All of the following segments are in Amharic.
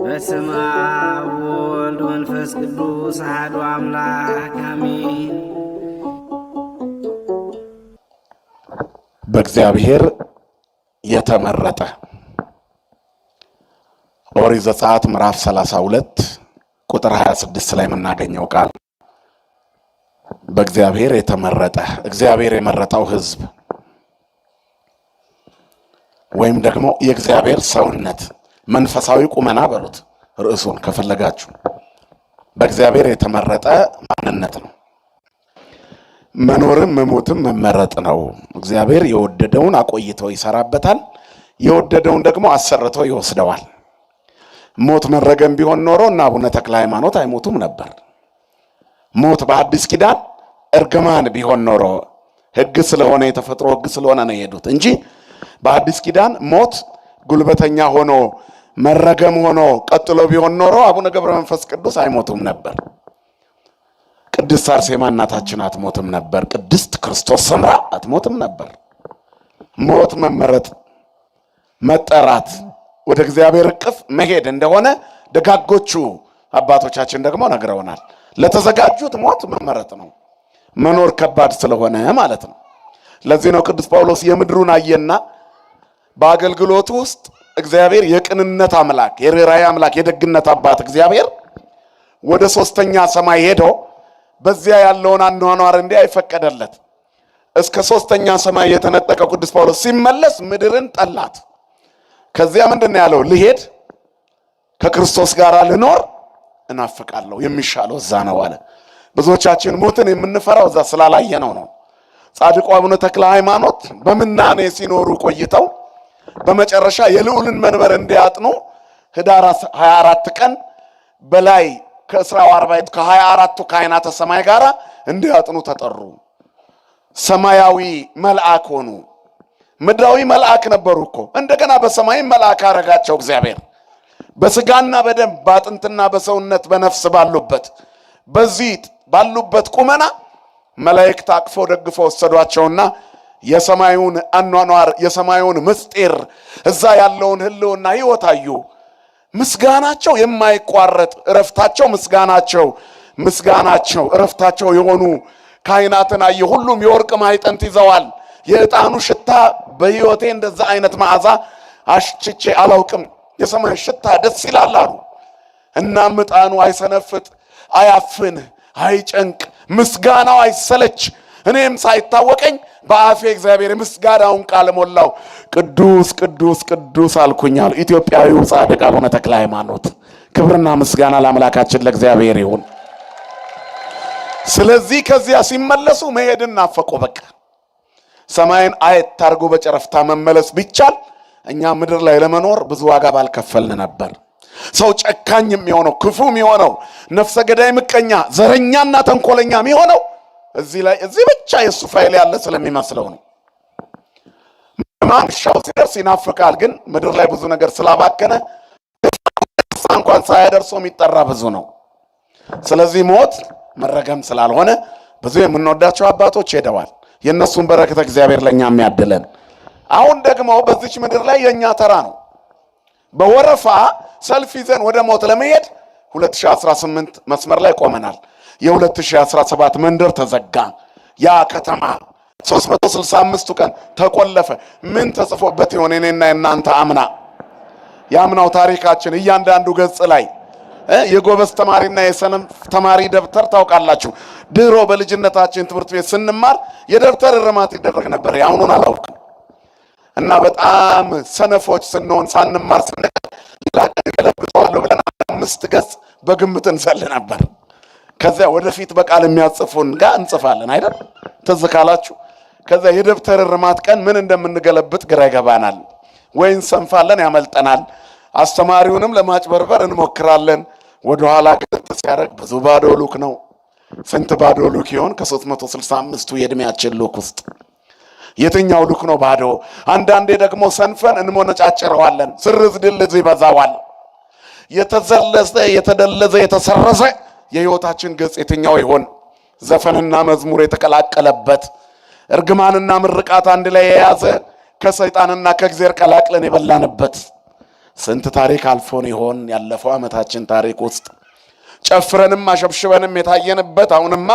በስመ አብ ወወልድ ወመንፈስ ቅዱስ አሐዱ አምላክ አሜን። በእግዚአብሔር የተመረጠ ኦሪት ዘጸአት ምዕራፍ 32 ቁጥር 26 ላይ የምናገኘው ቃል በእግዚአብሔር የተመረጠ እግዚአብሔር የመረጠው ሕዝብ ወይም ደግሞ የእግዚአብሔር ሰውነት መንፈሳዊ ቁመና በሉት ርዕሱን ከፈለጋችሁ በእግዚአብሔር የተመረጠ ማንነት ነው። መኖርም መሞትም መመረጥ ነው። እግዚአብሔር የወደደውን አቆይቶ ይሰራበታል፣ የወደደውን ደግሞ አሰርቶ ይወስደዋል። ሞት መረገም ቢሆን ኖሮ እና አቡነ ተክለ ሃይማኖት አይሞቱም ነበር። ሞት በአዲስ ኪዳን እርግማን ቢሆን ኖሮ ሕግ ስለሆነ የተፈጥሮ ሕግ ስለሆነ ነው የሄዱት እንጂ በአዲስ ኪዳን ሞት ጉልበተኛ ሆኖ መረገም ሆኖ ቀጥሎ ቢሆን ኖሮ አቡነ ገብረ መንፈስ ቅዱስ አይሞቱም ነበር። ቅድስት አርሴማ እናታችን አትሞትም ነበር። ቅድስት ክርስቶስ ሰምራ አትሞትም ነበር። ሞት መመረጥ፣ መጠራት፣ ወደ እግዚአብሔር እቅፍ መሄድ እንደሆነ ደጋጎቹ አባቶቻችን ደግሞ ነግረውናል። ለተዘጋጁት ሞት መመረጥ ነው፣ መኖር ከባድ ስለሆነ ማለት ነው። ለዚህ ነው ቅዱስ ጳውሎስ የምድሩን አየና በአገልግሎቱ ውስጥ እግዚአብሔር የቅንነት አምላክ፣ የርኅራኄ አምላክ፣ የደግነት አባት እግዚአብሔር ወደ ሶስተኛ ሰማይ ሄዶ በዚያ ያለውን አኗኗር እንዲህ አይፈቀደለት። እስከ ሶስተኛ ሰማይ የተነጠቀው ቅዱስ ጳውሎስ ሲመለስ ምድርን ጠላት። ከዚያ ምንድን ያለው? ልሄድ ከክርስቶስ ጋር ልኖር እናፍቃለሁ፣ የሚሻለው እዛ ነው አለ። ብዙዎቻችን ሞትን የምንፈራው እዛ ስላላየነው ነው። ጻድቁ አቡነ ተክለ ሃይማኖት በምናኔ ሲኖሩ ቆይተው በመጨረሻ የልዑልን መንበር እንዲያጥኑ ህዳር 24 ቀን በላይ ከእስራው አርባዕቱ ከ24ቱ ካህናተ ሰማይ ጋር እንዲያጥኑ ተጠሩ። ሰማያዊ መልአክ ሆኑ። ምድራዊ መልአክ ነበሩ እኮ። እንደገና በሰማይ መልአክ አረጋቸው እግዚአብሔር። በስጋና በደም በአጥንትና በሰውነት በነፍስ ባሉበት በዚህ ባሉበት ቁመና መላእክት አቅፈው ደግፈው ወሰዷቸውና የሰማዩን አኗኗር የሰማዩን ምስጢር እዛ ያለውን ህልውና ሕይወት አዩ። ምስጋናቸው የማይቋረጥ እረፍታቸው ምስጋናቸው እረፍታቸው የሆኑ ካህናትን አየ። ሁሉም የወርቅ ማዕጠንት ይዘዋል። የዕጣኑ ሽታ በሕይወቴ እንደዛ አይነት መዓዛ አሽችቼ አላውቅም። የሰማይ ሽታ ደስ ይላል አሉ። እናም ዕጣኑ አይሰነፍጥ፣ አያፍን፣ አይጨንቅ፣ ምስጋናው አይሰለች። እኔም ሳይታወቀኝ በአፌ እግዚአብሔር ምስጋናውን ቃል ሞላው። ቅዱስ ቅዱስ ቅዱስ አልኩኛል። ኢትዮጵያዊው ጻድቅ አቡነ ተክለ ሃይማኖት። ክብርና ምስጋና ለአምላካችን ለእግዚአብሔር ይሁን። ስለዚህ ከዚያ ሲመለሱ መሄድን ናፈቁ። በቃ ሰማይን አየት አድርጎ በጨረፍታ መመለስ ቢቻል እኛ ምድር ላይ ለመኖር ብዙ ዋጋ ባልከፈልን ነበር። ሰው ጨካኝ የሚሆነው ክፉ የሚሆነው ነፍሰ ገዳይ ምቀኛ ዘረኛና ተንኮለኛ የሚሆነው እዚህ ብቻ የሱ ፋይል ያለ ስለሚመስለው ነው። ማምሻው ሲደርስ ይናፍቃል። ግን ምድር ላይ ብዙ ነገር ስላባከነ እንኳን ሳያደርሰው የሚጠራ ብዙ ነው። ስለዚህ ሞት መረገም ስላልሆነ ብዙ የምንወዳቸው አባቶች ሄደዋል። የእነሱን በረከት እግዚአብሔር ለእኛ የሚያድለን። አሁን ደግሞ በዚች ምድር ላይ የእኛ ተራ ነው። በወረፋ ሰልፍ ይዘን ወደ ሞት ለመሄድ 2018 መስመር ላይ ቆመናል። የ2017 መንደር ተዘጋ። ያ ከተማ 365ቱ ቀን ተቆለፈ። ምን ተጽፎበት ይሆን? እኔና እናንተ አምና የአምናው ታሪካችን እያንዳንዱ ገጽ ላይ የጎበዝ ተማሪና የሰነፍ ተማሪ ደብተር ታውቃላችሁ። ድሮ በልጅነታችን ትምህርት ቤት ስንማር የደብተር እርማት ይደረግ ነበር። ያሁኑን አላውቅም። እና በጣም ሰነፎች ስንሆን ሳንማር ስንቀር ለለብጠዋለሁ ብለን 5 ገጽ በግምት እንሰል ነበር። ከዚያ ወደፊት በቃል የሚያጽፉን ጋር እንጽፋለን አይደል? ትዝ ካላችሁ ከዚያ የደብተር እርማት ቀን ምን እንደምንገለብጥ ግራ ይገባናል። ወይ እንሰንፋለን፣ ያመልጠናል። አስተማሪውንም ለማጭበርበር እንሞክራለን። ወደኋላ ቅጥ ሲያደርግ ብዙ ባዶ ሉክ ነው። ስንት ባዶ ሉክ ይሆን? ከ365ቱ የዕድሜያችን ሉክ ውስጥ የትኛው ሉክ ነው ባዶ? አንዳንዴ ደግሞ ሰንፈን እንሞነጫጭረዋለን። ስርዝ ድልዝ ይበዛዋል። የተዘለዘ የተደለዘ የተሰረዘ የሕይወታችን ገጽ የትኛው ይሆን? ዘፈንና መዝሙር የተቀላቀለበት እርግማንና ምርቃት አንድ ላይ የያዘ ከሰይጣንና ከእግዚአብሔር ቀላቅለን የበላንበት ስንት ታሪክ አልፎን ይሆን ያለፈው ዓመታችን ታሪክ ውስጥ ጨፍረንም አሸብሽበንም የታየንበት አሁንማ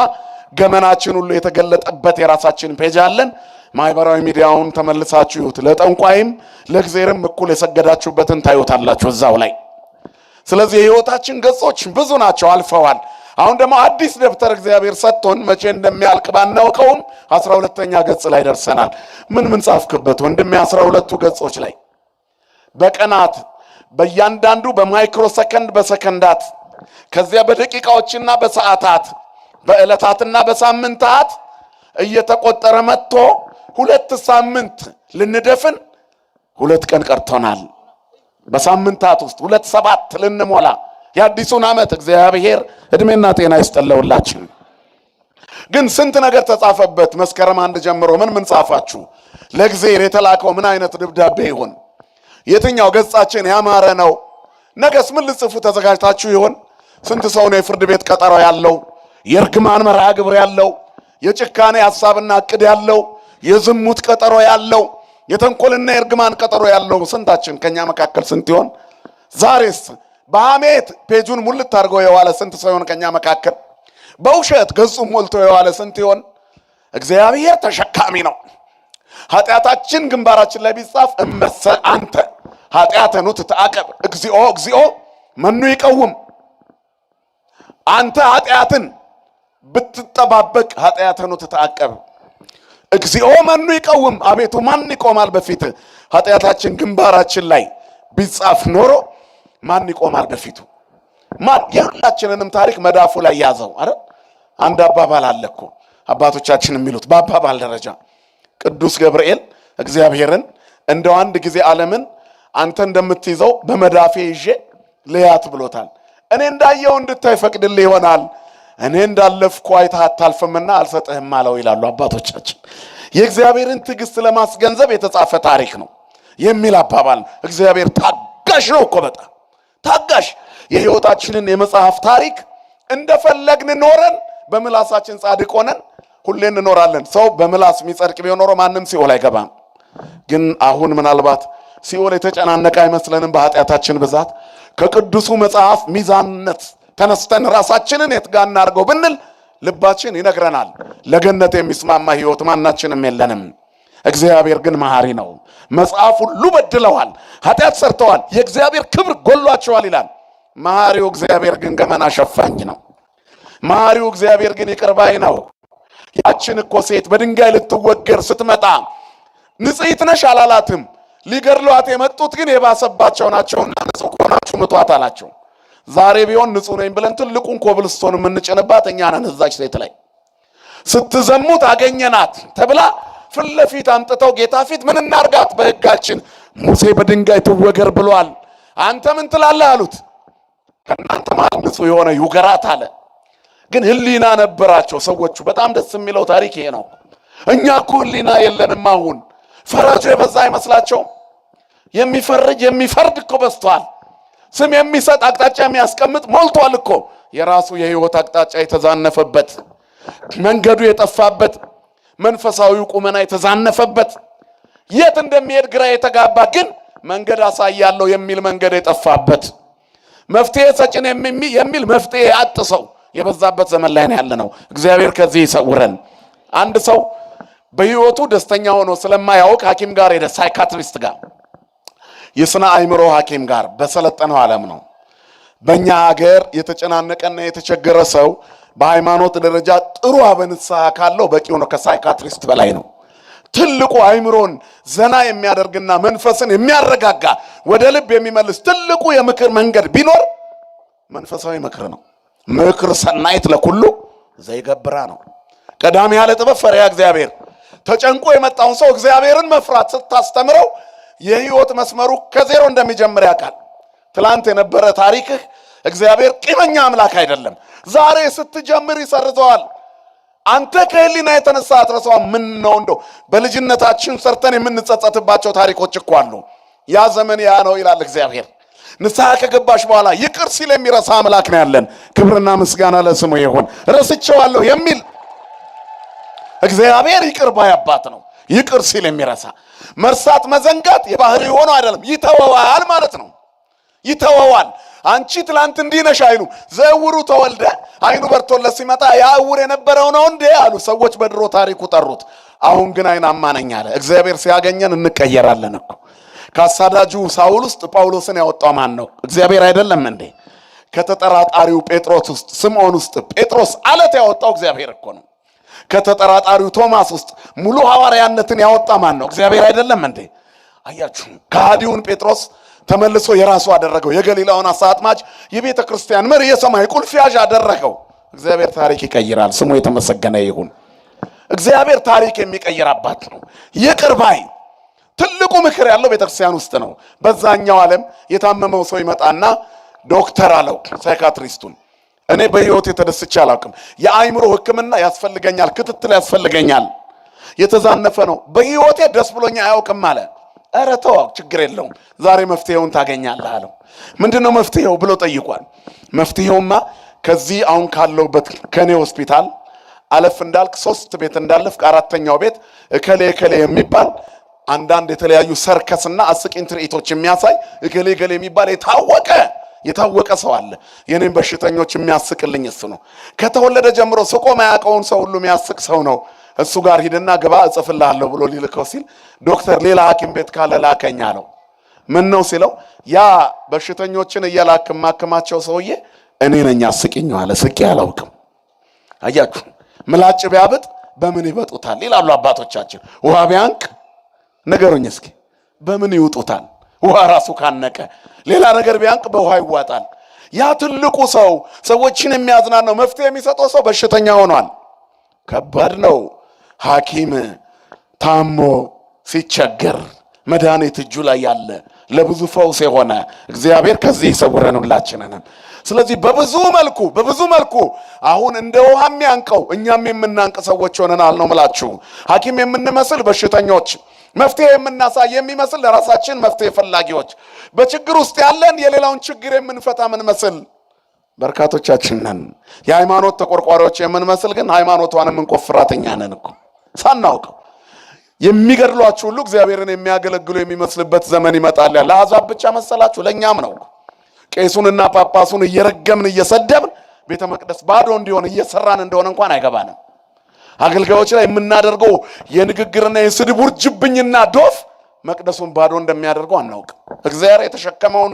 ገመናችን ሁሉ የተገለጠበት የራሳችን ፔጅ አለን። ማህበራዊ ሚዲያውን ተመልሳችሁ ይሁት ለጠንቋይም ለእግዚአብሔርም እኩል የሰገዳችሁበትን ታዩታላችሁ እዛው ላይ። ስለዚህ የህይወታችን ገጾች ብዙ ናቸው አልፈዋል። አሁን ደግሞ አዲስ ደብተር እግዚአብሔር ሰጥቶን መቼ እንደሚያልቅ ባናውቀውም 12ኛ ገጽ ላይ ደርሰናል። ምን ጻፍክበት ወንድሜ? 12ቱ ገጾች ላይ በቀናት በእያንዳንዱ በማይክሮ ሰከንድ በሰከንዳት ከዚያ በደቂቃዎችና በሰዓታት በዕለታትና በሳምንታት እየተቆጠረ መጥቶ 2 ሳምንት ልንደፍን 2 ቀን ቀርቶናል። በሳምንታት ውስጥ 2 7 ልንሞላ የአዲሱን ዓመት እግዚአብሔር እድሜና ጤና ይስጠለውላችሁ። ግን ስንት ነገር ተጻፈበት። መስከረም 1 ጀምሮ ምን ጻፋችሁ? ለእግዚአብሔር የተላከው ምን አይነት ደብዳቤ ይሆን? የትኛው ገጻችን ያማረ ነው? ነገስ ምን ልጽፉ ተዘጋጅታችሁ ይሆን? ስንት ሰው ነው የፍርድ ቤት ቀጠሮ ያለው፣ የርግማን መርሃ ግብር ያለው፣ የጭካኔ ሐሳብና ዕቅድ ያለው፣ የዝሙት ቀጠሮ ያለው፣ የተንኮልና የርግማን ቀጠሮ ያለው ስንታችን? ከኛ መካከል ስንት ይሆን? ዛሬስ በሐሜት ፔጁን ሙልት አድርገው የዋለ ስንት ሰው ይሆን ከኛ መካከል? በውሸት ገጹን ሞልቶ የዋለ ስንት ይሆን? እግዚአብሔር ተሸካሚ ነው። ኃጢአታችን ግንባራችን ላይ ቢጻፍ እመሰ አንተ ኃጢአተኑ ትተአቀብ እግዚኦ እግዚኦ መኑ ይቀውም። አንተ ኃጢአትን ብትጠባበቅ ኃጢአተኑ ትተአቀብ እግዚኦ መኑ ይቀውም። አቤቱ ማን ይቆማል በፊት? ኃጢአታችን ግንባራችን ላይ ቢጻፍ ኖሮ ማን ይቆማል በፊቱ? ማን? የሁላችንንም ታሪክ መዳፉ ላይ ያዘው። አረ አንድ አባባል አለ እኮ አባቶቻችን የሚሉት በአባባል ደረጃ ቅዱስ ገብርኤል እግዚአብሔርን እንደው አንድ ጊዜ ዓለምን አንተ እንደምትይዘው በመዳፌ ይዤ ልያት ብሎታል። እኔ እንዳየው እንድታይ ፈቅድልህ ይሆናል፣ እኔ እንዳለፍኩ አይተህ አታልፍምና አልሰጥህም አለው ይላሉ አባቶቻችን። የእግዚአብሔርን ትዕግስት ለማስገንዘብ የተጻፈ ታሪክ ነው የሚል አባባል። እግዚአብሔር ታጋሽ ነው እኮ በጣም ታጋሽ። የህይወታችንን የመጽሐፍ ታሪክ እንደፈለግን ኖረን በምላሳችን ጻድቅ ሆነን ሁሌ እንኖራለን። ሰው በምላስ የሚጸድቅ ቢሆን ኖሮ ማንም ሲኦል አይገባም። ግን አሁን ምናልባት ሲኦል የተጨናነቀ አይመስለንም በኃጢአታችን ብዛት። ከቅዱሱ መጽሐፍ ሚዛንነት ተነስተን ራሳችንን የት ጋር እናድርገው ብንል ልባችን ይነግረናል። ለገነት የሚስማማ ህይወት ማናችንም የለንም። እግዚአብሔር ግን መሐሪ ነው። መጽሐፍ ሁሉ በድለዋል፣ ኃጢአት ሰርተዋል፣ የእግዚአብሔር ክብር ጎሏቸዋል ይላል። መሐሪው እግዚአብሔር ግን ገመና ሸፋኝ ነው። መሐሪው እግዚአብሔር ግን ይቅር ባይ ነው። ያችን እኮ ሴት በድንጋይ ልትወገር ስትመጣ ንጽሕት ነሽ አላላትም። ሊገድሏት የመጡት ግን የባሰባቸው ናቸውና ንጹሕ ከሆናችሁ ምቷት አላቸው። ዛሬ ቢሆን ንጹሕ ነኝ ብለን ትልቁን ኮብልስቶን የምንጭንባት እኛ ነን። እዛች ሴት ላይ ስትዘሙት አገኘናት ተብላ ፊት ለፊት አምጥተው ጌታ ፊት ምን እናርጋት? በሕጋችን ሙሴ በድንጋይ ትወገር ብሏል፣ አንተ ምን ትላለህ አሉት። ከእናንተ ማን ንጹሕ የሆነ ይውገራት አለ። ግን ህሊና ነበራቸው ሰዎቹ። በጣም ደስ የሚለው ታሪክ ይሄ ነው። እኛ እኮ ህሊና የለንም። አሁን ፈራጁ የበዛ አይመስላቸውም? የሚፈርድ እኮ በዝቷል። ስም የሚሰጥ አቅጣጫ የሚያስቀምጥ ሞልቷል እኮ። የራሱ የህይወት አቅጣጫ የተዛነፈበት፣ መንገዱ የጠፋበት፣ መንፈሳዊው ቁመና የተዛነፈበት፣ የት እንደሚሄድ ግራ የተጋባ ግን መንገድ አሳያለሁ የሚል መንገድ የጠፋበት፣ መፍትሄ ሰጭን የሚል መፍትሄ አጥሰው የበዛበት ዘመን ላይ ያለ ነው። እግዚአብሔር ከዚህ ይሰውረን። አንድ ሰው በህይወቱ ደስተኛ ሆኖ ስለማያውቅ ሐኪም ጋር ሄደ። ሳይካትሪስት ጋር፣ የስነ አእምሮ ሐኪም ጋር። በሰለጠነው ዓለም ነው። በእኛ ሀገር የተጨናነቀና የተቸገረ ሰው በሃይማኖት ደረጃ ጥሩ አበንስሐ ካለው በቂው ነው። ከሳይካትሪስት በላይ ነው። ትልቁ አእምሮን ዘና የሚያደርግና መንፈስን የሚያረጋጋ ወደ ልብ የሚመልስ ትልቁ የምክር መንገድ ቢኖር መንፈሳዊ ምክር ነው። ምክር ሰናይት ለኩሉ ዘይገብራ ነው። ቀዳሚ ያለ ጥበብ ፈሪሃ እግዚአብሔር። ተጨንቆ የመጣውን ሰው እግዚአብሔርን መፍራት ስታስተምረው የህይወት መስመሩ ከዜሮ እንደሚጀምር ያውቃል። ትላንት የነበረ ታሪክህ እግዚአብሔር ቂመኛ አምላክ አይደለም። ዛሬ ስትጀምር ይሰርዘዋል። አንተ ከህሊና የተነሳ አትረሳው። ምን ነው እንደው በልጅነታችን ሰርተን የምንጸጸትባቸው ታሪኮች እኮ አሉ። ያ ዘመን ያ ነው ይላል እግዚአብሔር። ንስሐ ከገባሽ በኋላ ይቅር ሲል የሚረሳ አምላክ ነው ያለን። ክብርና ምስጋና ለስሙ ይሁን። ረስቼዋለሁ የሚል እግዚአብሔር ይቅር ባይ አባት ነው። ይቅር ሲል የሚረሳ። መርሳት መዘንጋት የባህሪ ሆኖ አይደለም፣ ይተወዋል ማለት ነው። ይተወዋል። አንቺ ትላንት እንዲህ ነሽ አይሉ ዘውሩ ተወልደ አይኑ በርቶለት ሲመጣ ያ ዕውር የነበረው ነው እንዴ አሉ ሰዎች። በድሮ ታሪኩ ጠሩት። አሁን ግን አይናማ ነኝ አለ። እግዚአብሔር ሲያገኘን እንቀየራለን እኮ። ከአሳዳጁ ሳውል ውስጥ ጳውሎስን ያወጣው ማን ነው? እግዚአብሔር አይደለም እንዴ? ከተጠራጣሪው ጴጥሮስ ውስጥ ስምዖን ውስጥ ጴጥሮስ አለት ያወጣው እግዚአብሔር እኮ ነው። ከተጠራጣሪው ቶማስ ውስጥ ሙሉ ሐዋርያነትን ያወጣ ማን ነው? እግዚአብሔር አይደለም እንዴ? አያችሁ፣ ከሃዲውን ጴጥሮስ ተመልሶ የራሱ አደረገው። የገሊላውን አሳ አጥማጅ የቤተ ክርስቲያን መሪ የሰማይ ቁልፍ ያዥ አደረገው። እግዚአብሔር ታሪክ ይቀይራል። ስሙ የተመሰገነ ይሁን። እግዚአብሔር ታሪክ የሚቀይር አባት ነው። ይቅር ባይ። ትልቁ ምክር ያለው ቤተክርስቲያን ውስጥ ነው። በዛኛው ዓለም የታመመው ሰው ይመጣና ዶክተር አለው ሳይካትሪስቱን፣ እኔ በህይወት የተደስቼ አላውቅም። የአእምሮ ሕክምና ያስፈልገኛል፣ ክትትል ያስፈልገኛል። የተዛነፈ ነው። በህይወቴ ደስ ብሎኛ አያውቅም አለ። ኧረ ተው ችግር የለውም ዛሬ መፍትሄውን ታገኛለህ አለው። ምንድነው መፍትሄው ብሎ ጠይቋል። መፍትሄውማ ከዚህ አሁን ካለውበት ከኔ ሆስፒታል አለፍ እንዳልክ 3 ቤት እንዳለፍክ 4ኛው ቤት እከሌ እከሌ የሚባል አንዳንድ የተለያዩ ሰርከስና አስቂኝ ትርኢቶች የሚያሳይ እከሌ እከሌ የሚባል የታወቀ ሰው አለ። የኔም በሽተኞች የሚያስቅልኝ እሱ ነው። ከተወለደ ጀምሮ ስቆ ማያውቀውን ሰው ሁሉ የሚያስቅ ሰው ነው። እሱ ጋር ሂድና ግባ እጽፍልሃለሁ ብሎ ሊልከው ሲል ዶክተር ሌላ ሐኪም ቤት ካለ ላከኝ አለው። ምን ነው ሲለው ያ በሽተኞችን እየላክ ማከማቸው ሰውዬ እኔ ነኝ አስቂኝ አለ። ስቄ አላውቅም። አያችሁ፣ ምላጭ ቢያብጥ በምን ይበጡታል ይላሉ አባቶቻችን። ውሃ ቢያንቅ ነገሩኝ እስኪ በምን ይውጡታል? ውሃ ራሱ ካነቀ ሌላ ነገር ቢያንቅ በውሃ ይዋጣል። ያ ትልቁ ሰው ሰዎችን የሚያዝናናው መፍትሄ የሚሰጠው ሰው በሽተኛ ሆኗል። ከባድ ነው። ሐኪም ታሞ ሲቸገር መድኃኒት እጁ ላይ ያለ ለብዙ ፈውስ የሆነ እግዚአብሔር ከዚህ ይሰውረን ሁላችንን። ስለዚህ በብዙ መልኩ አሁን እንደ ውሃ የሚያንቀው እኛም የምናንቅ ሰዎች ሆነናል ነው ምላችሁ። ሐኪም የምንመስል በሽተኞች፣ መፍትሄ የምናሳይ የሚመስል ለራሳችን መፍትሄ ፈላጊዎች፣ በችግር ውስጥ ያለን የሌላውን ችግር የምንፈታ የምንመስል በርካቶቻችን ነን። የሃይማኖት ተቆርቋሪዎች የምንመስል ግን ሃይማኖቷን የምንቆፍራት እኛ ነን እኮ ሳናውቀው። የሚገድሏችሁ ሁሉ እግዚአብሔርን የሚያገለግሉ የሚመስልበት ዘመን ይመጣል። ለአሕዛብ ብቻ መሰላችሁ? ለእኛም ነው። ቄሱንና ጳጳሱን እየረገምን እየሰደብን ቤተ መቅደስ ባዶ እንዲሆን እየሰራን እንደሆነ እንኳን አይገባንም። አገልጋዮች ላይ የምናደርገው የንግግርና የስድብ ውርጅብኝና ዶፍ መቅደሱን ባዶ እንደሚያደርገው አናውቅ። እግዚአብሔር የተሸከመውን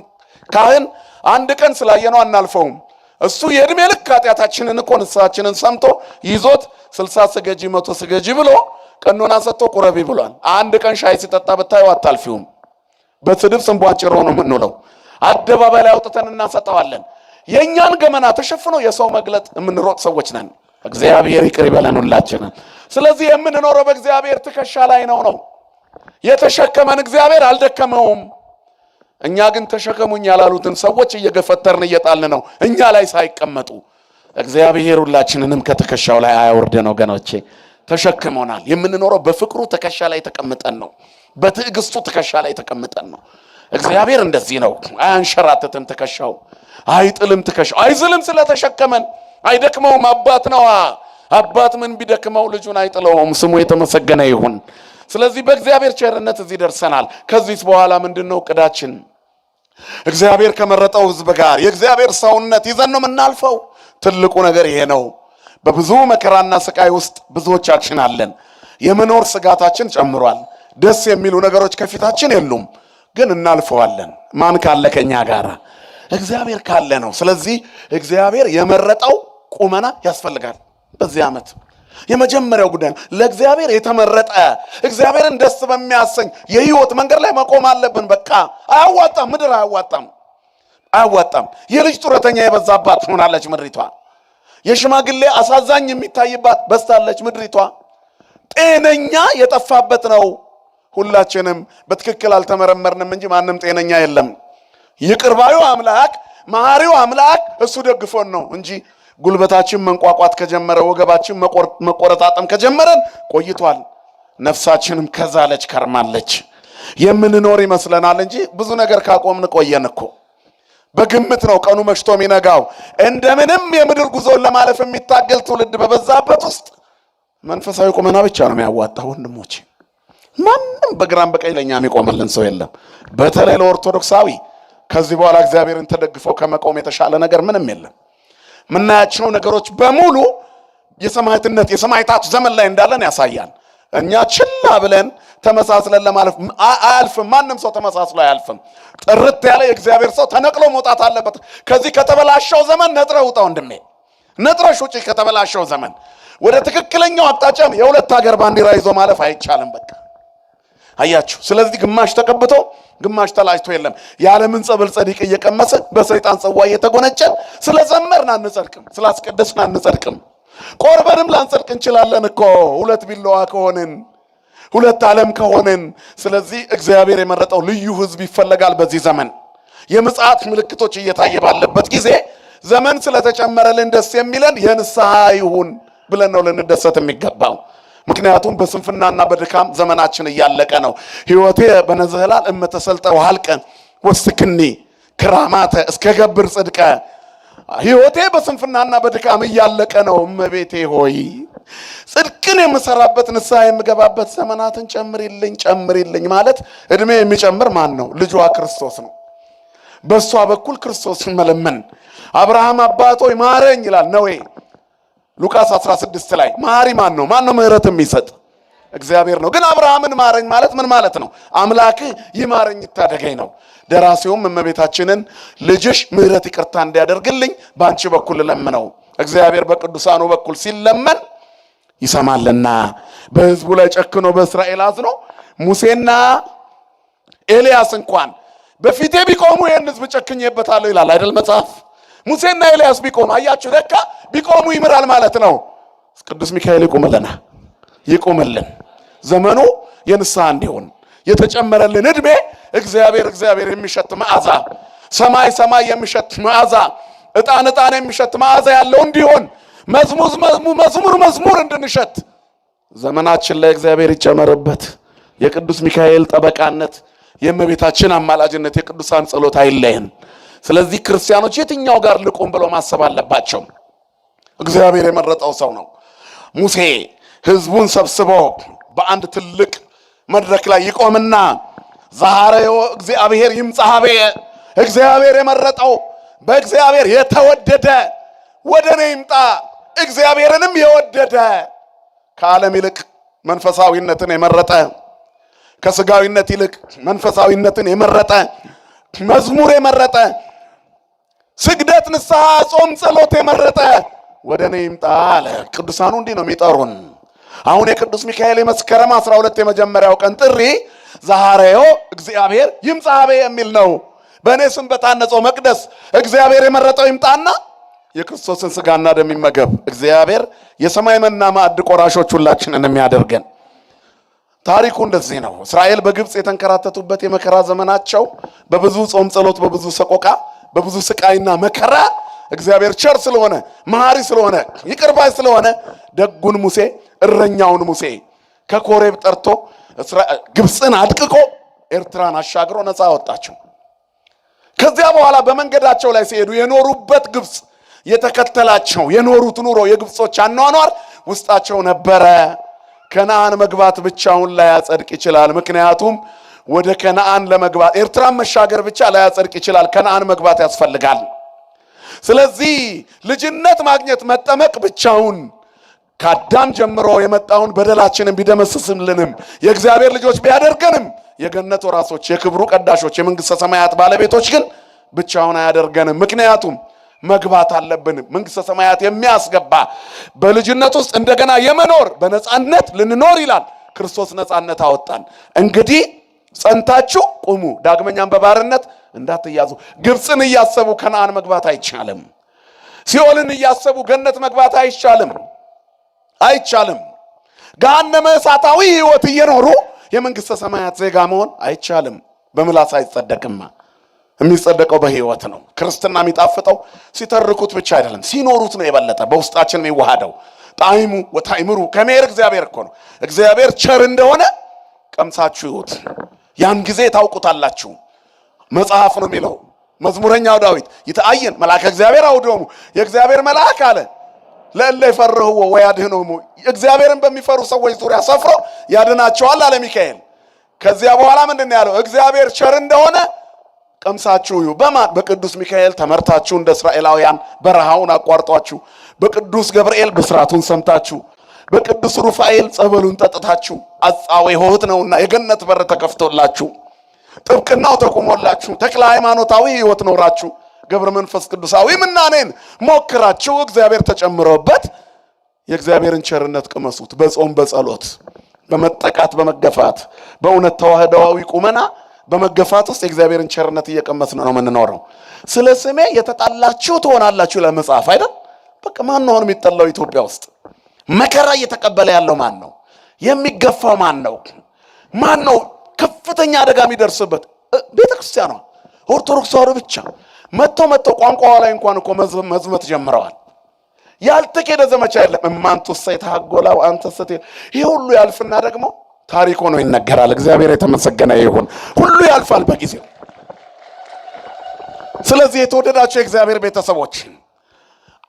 ካህን አንድ ቀን ስላየነው አናልፈውም። እሱ የዕድሜ ልክ ኃጢአታችንን እኮ ንስሐችንን ሰምቶ ይዞት 60 ስገጂ 100 ስገጂ ብሎ ቀኖና ሰጥቶ ቁረቢ ብሏል። አንድ ቀን ሻይ ሲጠጣ ብታዩ አታልፊውም። በስድብ ስንቧጭሮ ነው የምንውለው። አደባባይ ላይ አውጥተን እናሰጠዋለን። የእኛን ገመና ተሸፍኖ የሰው መግለጥ የምንሮጥ ሰዎች ነን። እግዚአብሔር ይቅር ይበለን ሁላችንን። ስለዚህ የምንኖረው በእግዚአብሔር ትከሻ ላይ ነው። የተሸከመን እግዚአብሔር አልደከመውም። እኛ ግን ተሸከሙኝ ያላሉትን ሰዎች እየገፈተርን እየጣልን ነው፣ እኛ ላይ ሳይቀመጡ። እግዚአብሔር ሁላችንንም ከትከሻው ላይ አያወርደን ወገኖቼ። ተሸክመናል። የምንኖረው በፍቅሩ ትከሻ ላይ ተቀምጠን ነው። በትዕግስቱ ትከሻ ላይ ተቀምጠን ነው። እግዚአብሔር እንደዚህ ነው። አያንሸራተትም ትከሻው፣ አይጥልም ትከሻው፣ አይዝልም ስለተሸከመን። አይደክመውም። አባት ነዋ። አባት ምን ቢደክመው ልጁን አይጥለውም። ስሙ የተመሰገነ ይሁን። ስለዚህ በእግዚአብሔር ቸርነት እዚህ ደርሰናል። ከዚህ በኋላ ምንድነው እቅዳችን? እግዚአብሔር ከመረጠው ሕዝብ ጋር የእግዚአብሔር ሰውነት ይዘን ነው የምናልፈው። ትልቁ ነገር ይሄ ነው። በብዙ መከራና ስቃይ ውስጥ ብዙዎቻችን አለን። የመኖር ስጋታችን ጨምሯል። ደስ የሚሉ ነገሮች ከፊታችን የሉም፣ ግን እናልፈዋለን። ማን ካለ ከኛ ጋር? እግዚአብሔር ካለ ነው። ስለዚህ እግዚአብሔር የመረጠው ቁመና ያስፈልጋል። በዚህ ዓመት የመጀመሪያው ጉዳይ ለእግዚአብሔር የተመረጠ እግዚአብሔርን ደስ በሚያሰኝ የህይወት መንገድ ላይ መቆም አለብን። በቃ አያዋጣም፣ ምድር አያዋጣም። የልጅ ጡረተኛ የበዛባት ሆናለች ምድሪቷ። የሽማግሌ አሳዛኝ የሚታይባት በስታለች ምድሪቷ። ጤነኛ የጠፋበት ነው። ሁላችንም በትክክል አልተመረመርንም እንጂ ማንም ጤነኛ የለም። ይቅርባዩ አምላክ መሐሪው አምላክ እሱ ደግፎን ነው እንጂ ጉልበታችን መንቋቋት ከጀመረ ወገባችን መቆረጣጠም ከጀመረን ቆይቷል። ነፍሳችንም ከዛለች ከርማለች። የምንኖር ይመስለናል እንጂ ብዙ ነገር ካቆምን ቆየን እኮ። በግምት ነው ቀኑ መሽቶ የሚነጋው። እንደምንም የምድር ጉዞን ለማለፍ የሚታገል ትውልድ በበዛበት ውስጥ መንፈሳዊ ቁመና ብቻ ነው የሚያዋጣው ወንድሞቼ። ማንም በግራም በቀኝ ለኛ የሚቆምልን ሰው የለም። በተለይ ለኦርቶዶክሳዊ ከዚህ በኋላ እግዚአብሔርን ተደግፈው ከመቆም የተሻለ ነገር ምንም የለም። ምናያቸው ነገሮች በሙሉ የሰማዕታት ዘመን ላይ እንዳለን ያሳያል። እኛ ችላ ብለን ተመሳስለን ለማለፍ አያልፍም። ማንም ሰው ተመሳስሎ አያልፍም። ጥርት ያለ የእግዚአብሔር ሰው ተነቅሎ መውጣት አለበት። ከዚህ ከተበላሸው ዘመን ነጥረ ውጣ ወንድሜ፣ ነጥረሽ ውጪ ከተበላሸው ዘመን። ወደ ትክክለኛው አቅጣጫ የሁለት ሀገር ባንዲራ ይዞ ማለፍ አይቻልም። በቃ አያችሁ። ስለዚህ ግማሽ ተቀብቶ ግማሽ ተላጭቶ የለም። የዓለምን ጸበል ጸዲቅ እየቀመሰ በሰይጣን ጽዋ እየተጎነጨ ስለዘመርን አንጸድቅም፣ ስላስቀደስን አንጸድቅም። ቆርበንም ላንጸድቅ እንችላለን እኮ ሁለት ቢላዋ ከሆንን፣ ሁለት ዓለም ከሆንን። ስለዚህ እግዚአብሔር የመረጠው ልዩ ሕዝብ ይፈለጋል በዚህ ዘመን። የምጽአት ምልክቶች እየታየ ባለበት ጊዜ ዘመን ስለተጨመረልን ደስ የሚለን የንስሐ ይሁን ብለን ነው ልንደሰት የሚገባው። ምክንያቱም በስንፍናና በድካም ዘመናችን እያለቀ ነው። ሕይወቴ በነዘህላል እመተሰልጠው ሀልቀ ወስክኒ ክራማተ እስከ ገብር ጽድቀ። ሕይወቴ በስንፍናና በድካም እያለቀ ነው። እመቤቴ ሆይ ጽድቅን የምሰራበት ንስሐ የምገባበት ዘመናትን ጨምሪልኝ ማለት እድሜ የሚጨምር ማን ነው? ልጇ ክርስቶስ ነው። በእሷ በኩል ክርስቶስን መለመን። አብርሃም አባቶይ ማረኝ ይላል ነዌ ሉቃስ 16 ላይ። መሐሪ ማን ነው? ማን ነው ምህረት የሚሰጥ? እግዚአብሔር ነው። ግን አብርሃምን ማረኝ ማለት ምን ማለት ነው? አምላክህ ይማረኝ ይታደገኝ ነው። ደራሲውም እመቤታችንን ልጅሽ ምህረት ይቅርታ እንዲያደርግልኝ በአንቺ በኩል ለምነው። እግዚአብሔር በቅዱሳኑ በኩል ሲለመን ይሰማልና በሕዝቡ ላይ ጨክኖ በእስራኤል አዝኖ ሙሴና ኤልያስ እንኳን በፊቴ ቢቆሙ ይህን ሕዝብ ጨክኜበታለሁ ይላል አይደል መጽሐፍ? ሙሴና ኤልያስ ቢቆሙ አያችሁ፣ ለካ ቢቆሙ ይምራል ማለት ነው። ቅዱስ ሚካኤል ይቁምልን። ዘመኑ የንስሐ እንዲሆን የተጨመረልን ዕድሜ እግዚአብሔር የሚሸት መዓዛ፣ ሰማይ የሚሸት መዓዛ፣ ዕጣን የሚሸት መዓዛ ያለው እንዲሆን መዝሙር እንድንሸት ዘመናችን ላይ እግዚአብሔር ይጨመርበት። የቅዱስ ሚካኤል ጠበቃነት፣ የእመቤታችን አማላጅነት፣ የቅዱሳን ጸሎት አይለየን። ስለዚህ ክርስቲያኖች የትኛው ጋር ልቆም ብለው ማሰብ አለባቸው። እግዚአብሔር የመረጠው ሰው ነው። ሙሴ ሕዝቡን ሰብስቦ በአንድ ትልቅ መድረክ ላይ ይቆምና ዛሬዮ እግዚአብሔር ይምጻሐቤ፣ እግዚአብሔር የመረጠው በእግዚአብሔር የተወደደ ወደ እኔ ይምጣ፣ እግዚአብሔርንም የወደደ ከዓለም ይልቅ መንፈሳዊነትን የመረጠ ከስጋዊነት ይልቅ መንፈሳዊነትን የመረጠ መዝሙር የመረጠ ስግደት፣ ንስሐ፣ ጾም፣ ጸሎት የመረጠ ወደ እኔ ይምጣ አለ። ቅዱሳኑ እንዲህ ነው የሚጠሩን። አሁን የቅዱስ ሚካኤል የመስከረም 12 የመጀመሪያው ቀን ጥሪ ዛሬዮ እግዚአብሔር ይምጻሐቤ የሚል ነው። በእኔ ስም በታነጸው መቅደስ እግዚአብሔር የመረጠው ይምጣና የክርስቶስን ስጋና ደም ይመገብ። እግዚአብሔር የሰማይ መና ማዕድ ቆራሾች ሁላችንን የሚያደርገን። ታሪኩ እንደዚህ ነው። እስራኤል በግብፅ የተንከራተቱበት የመከራ ዘመናቸው በብዙ ጾም ጸሎት፣ በብዙ ሰቆቃ፣ በብዙ ስቃይና መከራ እግዚአብሔር ቸር ስለሆነ መሐሪ ስለሆነ ይቅር ባይ ስለሆነ ደጉን ሙሴ እረኛውን ሙሴ ከኮሬብ ጠርቶ ግብፅን አድቅቆ ኤርትራን አሻግሮ ነፃ አወጣቸው። ከዚያ በኋላ በመንገዳቸው ላይ ሲሄዱ የኖሩበት ግብፅ የተከተላቸው የኖሩት ኑሮ የግብጾች አኗኗር ውስጣቸው ነበረ። ከነዓን መግባት ብቻውን ላያጸድቅ ይችላል። ምክንያቱም ወደ ከነዓን ለመግባት ኤርትራን መሻገር ብቻ ላያጸድቅ ይችላል። ከነዓን መግባት ያስፈልጋል። ስለዚህ ልጅነት ማግኘት መጠመቅ ብቻውን ከአዳም ጀምሮ የመጣውን በደላችንን ቢደመስስልንም የእግዚአብሔር ልጆች ቢያደርገንም የገነት ወራሶች፣ የክብሩ ቀዳሾች፣ የመንግሥተ ሰማያት ባለቤቶች ግን ብቻውን አያደርገንም። ምክንያቱም መግባት አለብን። መንግሥተ ሰማያት የሚያስገባ በልጅነት ውስጥ እንደገና የመኖር በነፃነት ልንኖር ይላል። ክርስቶስ ነፃነት አወጣን። እንግዲህ ጸንታችሁ ቁሙ፣ ዳግመኛም በባርነት እንዳትያዙ። ግብፅን እያሰቡ ከነዓን መግባት አይቻልም። ሲኦልን እያሰቡ ገነት መግባት አይቻልም። ገሃነመ እሳታዊ ሕይወት እየኖሩ የመንግሥተ ሰማያት ዜጋ መሆን አይቻልም። በምላስ አይጸደቅማ። የሚጸደቀው በሕይወት ነው። ክርስትና የሚጣፍጠው ሲተርኩት ብቻ አይደለም፣ ሲኖሩት ነው። የበለጠ በውስጣችን የሚዋሃደው ጣዕሙ ወታዕምሩ ከመሄድ እግዚአብሔር እኮ ነው። እግዚአብሔር ቸር እንደሆነ ቀምሳችሁ ይሁት፣ ያን ጊዜ ታውቁታላችሁ። መጽሐፍ ነው የሚለው መዝሙረኛው ዳዊት ይተአየን መልአከ እግዚአብሔር አውዶሙ፣ የእግዚአብሔር መልአክ አለ ለእለ ይፈርህዎ ወያድኅኖሙ፣ እግዚአብሔርን በሚፈሩ ሰዎች ዙሪያ ሰፍሮ ያድናቸዋል አለ ሚካኤል። ከዚያ በኋላ ምንድን ነው ያለው? እግዚአብሔር ቸር እንደሆነ ቀምሳችሁ እዩ። በቅዱስ ሚካኤል ተመርታችሁ እንደ እስራኤላውያን በረሃውን አቋርጧችሁ፣ በቅዱስ ገብርኤል ብስራቱን ሰምታችሁ፣ በቅዱስ ሩፋኤል ጸበሉን ጠጥታችሁ፣ አጻዌ ሆህት ነውና የገነት በር ተከፍቶላችሁ፣ ጥብቅናው ተቆሞላችሁ፣ ተክለ ሃይማኖታዊ ሕይወት ኖራችሁ፣ ገብረ መንፈስ ቅዱሳዊ ምናኔን ሞክራችሁ እግዚአብሔር ተጨምሮበት የእግዚአብሔርን ቸርነት ቅመሱት። በጾም በጸሎት በመጠቃት በመገፋት በእውነት ተዋህዳዊ ቁመና በመገፋት ውስጥ የእግዚአብሔርን ቸርነት እየቀመስን ነው የምንኖረው። ስለ ስሜ የተጣላችሁ ትሆናላችሁ ለመጽሐፍ አይደል? በቃ ማን ነው የሚጠላው? ኢትዮጵያ ውስጥ መከራ እየተቀበለ ያለው ማን ነው? የሚገፋው ማን ነው? ማን ነው ከፍተኛ አደጋ የሚደርስበት? ቤተክርስቲያኗ ኦርቶዶክስ ተዋህዶ ብቻ። መጥቶ ቋንቋዋ ላይ እንኳን እኮ መዝመት ጀምረዋል። ያልተኬደ ዘመቻ የለም። እማንቱ ሰይታጎላው አንተ ሰቴ ይሄ ሁሉ ያልፍና ደግሞ ታሪክ ሆኖ ይነገራል። እግዚአብሔር የተመሰገነ ይሁን። ሁሉ ያልፋል በጊዜው። ስለዚህ የተወደዳችሁ የእግዚአብሔር ቤተሰቦች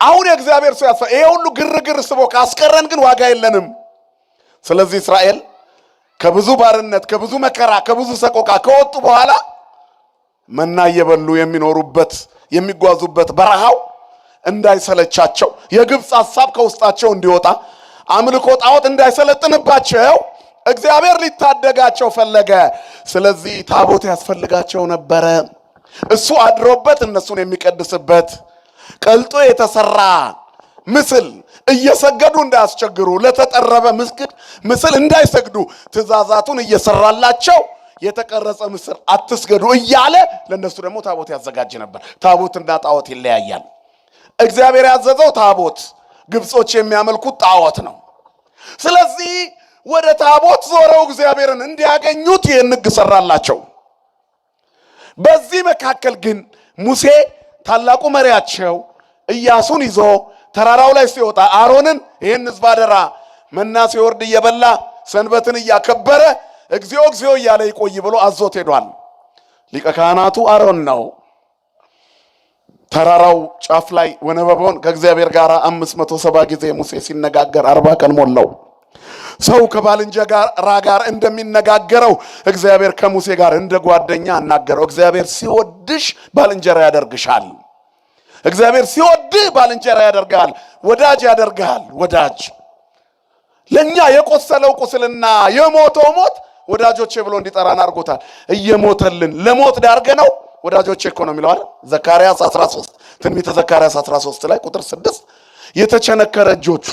አሁን የእግዚአብሔር ሰው ያስፈ ይሄ ሁሉ ግርግር ስቦ ካስቀረን ግን ዋጋ የለንም። ስለዚህ እስራኤል ከብዙ ባርነት ከብዙ መከራ ከብዙ ሰቆቃ ከወጡ በኋላ መና እየበሉ የሚኖሩበት የሚጓዙበት በረሃው እንዳይሰለቻቸው የግብፅ ሐሳብ ከውስጣቸው እንዲወጣ አምልኮ ጣዖት እንዳይሰለጥንባቸው እግዚአብሔር ሊታደጋቸው ፈለገ። ስለዚህ ታቦት ያስፈልጋቸው ነበረ። እሱ አድሮበት እነሱን የሚቀድስበት ቀልጦ የተሰራ ምስል እየሰገዱ እንዳያስቸግሩ ለተጠረበ ምስል እንዳይሰግዱ ትእዛዛቱን እየሰራላቸው የተቀረጸ ምስል አትስገዱ እያለ ለነሱ ደግሞ ታቦት ያዘጋጅ ነበር። ታቦትና ጣዖት ይለያያል። እግዚአብሔር ያዘዘው ታቦት፣ ግብጾች የሚያመልኩት ጣዖት ነው። ስለዚህ ወደ ታቦት ዞረው እግዚአብሔርን እንዲያገኙት ይህን ሕግ ሰራላቸው። በዚህ መካከል ግን ሙሴ ታላቁ መሪያቸው ኢያሱን ይዞ ተራራው ላይ ሲወጣ አሮንን ይህን ሕዝብ አደራ መና ሲወርድ እየበላ ሰንበትን እያከበረ እግዚኦ እግዚኦ እያለ ይቆይ ብሎ አዞት ሄዷል። ሊቀ ካህናቱ አሮን ነው። ተራራው ጫፍ ላይ ወነበቦን ከእግዚአብሔር ጋር 570 ጊዜ ሙሴ ሲነጋገር 40 ቀን ሞላው። ሰው ከባልንጀራ ጋር እንደሚነጋገረው እግዚአብሔር ከሙሴ ጋር እንደ ጓደኛ አናገረው። እግዚአብሔር ሲወድሽ ባልንጀራ ያደርግሻል። እግዚአብሔር ሲወድህ ባልንጀራ ያደርጋል፣ ወዳጅ ያደርጋል። ወዳጅ ለኛ የቆሰለው ቁስልና የሞተው ሞት ወዳጆቼ ብሎ እንዲጠራን አድርጎታል። እየሞተልን ለሞት ዳርገ ነው ወዳጆቼ እኮ ነው የሚለው አይደል? ዘካርያስ 13 ትንቢተ ዘካርያስ 13 ላይ ቁጥር 6 የተቸነከረ እጆቹ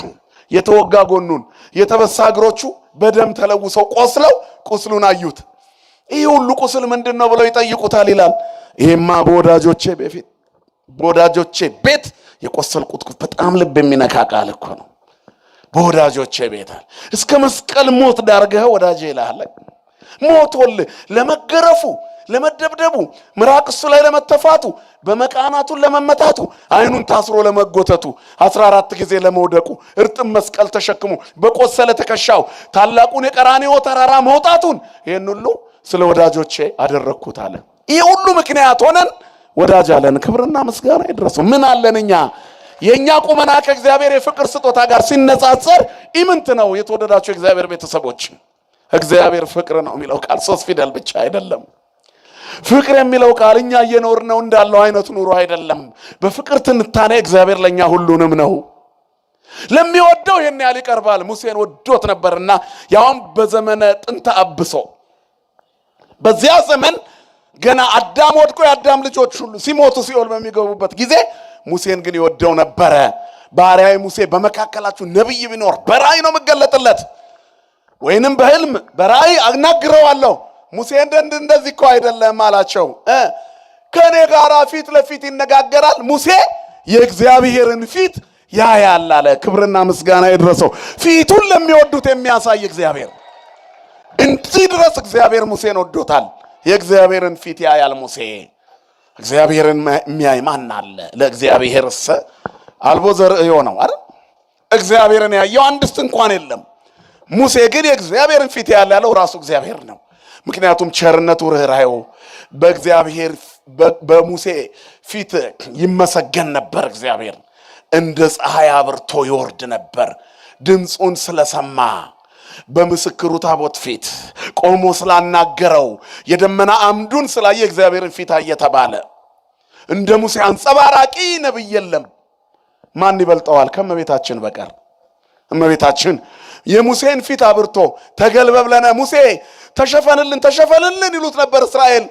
የተወጋ ጎኑን የተበሳ እግሮቹ በደም ተለውሰው ቆስለው ቁስሉን አዩት። ይህ ሁሉ ቁስል ምንድነው ብለው ይጠይቁታል ይላል። ይሄማ በወዳጆቼ ቤት የቆሰልኩት በጣም ልብ የሚነካ ቃል እኮ ነው። በወዳጆቼ ቤት አለ እስከ መስቀል ሞት ዳርገህ ወዳጄ ይላል። ሞቶልህ ለመገረፉ ለመደብደቡ ምራቅ እሱ ላይ ለመተፋቱ በመቃናቱን ለመመታቱ አይኑን ታስሮ ለመጎተቱ 14 ጊዜ ለመውደቁ እርጥም መስቀል ተሸክሞ በቆሰለ ተከሻው ታላቁን የቀራንዮ ተራራ መውጣቱን ይሄን ሁሉ ስለ ወዳጆቼ አደረኩት አለ። ይሄ ሁሉ ምክንያት ሆነን ወዳጅ አለን። ክብርና ምስጋና ይድረሰው። ምን አለን እኛ? የኛ ቁመና ከእግዚአብሔር የፍቅር ስጦታ ጋር ሲነጻጸር ኢምንት ነው። የተወደዳችሁ የእግዚአብሔር ቤተሰቦች እግዚአብሔር ፍቅር ነው የሚለው ቃል 3 ፊደል ብቻ አይደለም። ፍቅር የሚለው ቃል እኛ እየኖርነው እንዳለው አይነት ኑሮ አይደለም። በፍቅር ትንታኔ እግዚአብሔር ለኛ ሁሉንም ነው። ለሚወደው ይሄን ያህል ይቀርባል። ሙሴን ወዶት ነበርና ያውም በዘመነ ጥንተ አብሶ በዚያ ዘመን ገና አዳም ወድቆ የአዳም ልጆች ሁሉ ሲሞቱ ሲኦል በሚገቡበት ጊዜ ሙሴን ግን ይወደው ነበረ። ባሪያዬ ሙሴ በመካከላችሁ ነብይ ቢኖር በራእይ ነው የምገለጥለት ወይንም በህልም በራእይ አናግረዋለሁ። ሙሴ እንደዚህ እኮ አይደለም አላቸው። ከኔ ጋር ፊት ለፊት ይነጋገራል። ሙሴ የእግዚአብሔርን ፊት ያያል አለ። ክብርና ምስጋና ይድረሰው። ፊቱን ለሚወዱት የሚያሳይ እግዚአብሔር እንዲህ ድረስ እግዚአብሔር ሙሴን ወዶታል። የእግዚአብሔርን ፊት ያያል ሙሴ። እግዚአብሔርን የሚያይ ማን አለ? ለእግዚአብሔርስ አልቦ ዘርእዮ ነው አይደል? እግዚአብሔርን ያየው አንድስ እንኳን የለም። ሙሴ ግን የእግዚአብሔርን ፊት ያያል ራሱ እግዚአብሔር ነው። ምክንያቱም ቸርነቱ ርኅራኄው በእግዚአብሔር በሙሴ ፊት ይመሰገን ነበር። እግዚአብሔር እንደ ፀሐይ አብርቶ ይወርድ ነበር። ድምፁን ስለሰማ በምስክሩ ታቦት ፊት ቆሞ ስላናገረው የደመና አምዱን ስላየ እግዚአብሔርን ፊት እየተባለ እንደ ሙሴ አንጸባራቂ ነብይ የለም። ማን ይበልጠዋል ከእመቤታችን በቀር? እመቤታችን የሙሴን ፊት አብርቶ ተገልበብለነ ሙሴ ተሸፈንልን ይሉት ነበር እስራኤል።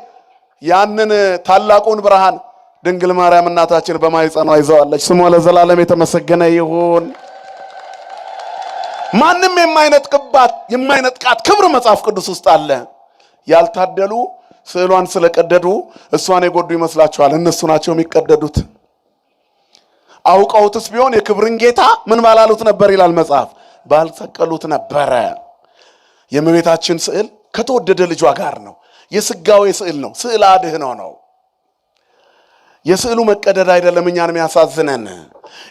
ያንን ታላቁን ብርሃን ድንግል ማርያም እናታችን በማኅፀኗ ይዘዋለች። ስሟ ለዘላለም የተመሰገነ ይሁን። ማንም የማይነጥቃት ክብር መጽሐፍ ቅዱስ ውስጥ አለ። ያልታደሉ ስዕሏን ስለቀደዱ እሷን የጎዱ ይመስላችኋል? እነሱ ናቸው የሚቀደዱት። አውቀውትስ ቢሆን የክብርን ጌታ ምን ባላሉት ነበር ይላል መጽሐፍ፣ ባልሰቀሉት ነበረ። የእመቤታችን ስዕል ከተወደደ ልጇ ጋር ነው። የስጋዌ ስዕል ነው። ስዕል አድኅኖ ነው። የስዕሉ መቀደድ አይደለም እኛን የሚያሳዝነን።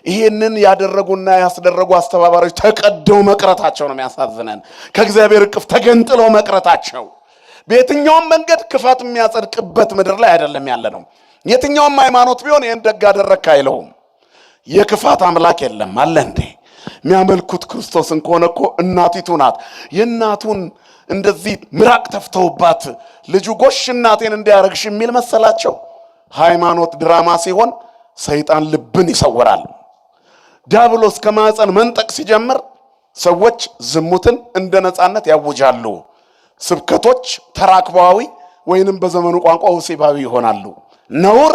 ይሄንን ያደረጉና ያስደረጉ አስተባባሪዎች ተቀደው መቅረታቸው ነው የሚያሳዝነን። ከእግዚአብሔር እቅፍ ተገንጥለው መቅረታቸው። በየትኛውም መንገድ ክፋት የሚያጸድቅበት ምድር ላይ አይደለም ያለ ነው። የትኛውም ሃይማኖት ቢሆን ይህን ደግ አደረግክ አይለውም። የክፋት አምላክ የለም አለ እንዴ? የሚያመልኩት ክርስቶስን ከሆነ እኮ እናቲቱ ናት። የእናቱን እንደዚህ ምራቅ ተፍተውባት ልጁ ጎሽ እናቴን እንዲያረግሽ የሚል መሰላቸው። ሃይማኖት ድራማ ሲሆን ሰይጣን ልብን ይሰወራል። ዲያብሎስ ከማዕፀን መንጠቅ ሲጀምር ሰዎች ዝሙትን እንደ ነፃነት ያውጃሉ። ስብከቶች ተራክባዊ ወይንም በዘመኑ ቋንቋ ወሲባዊ ይሆናሉ። ነውር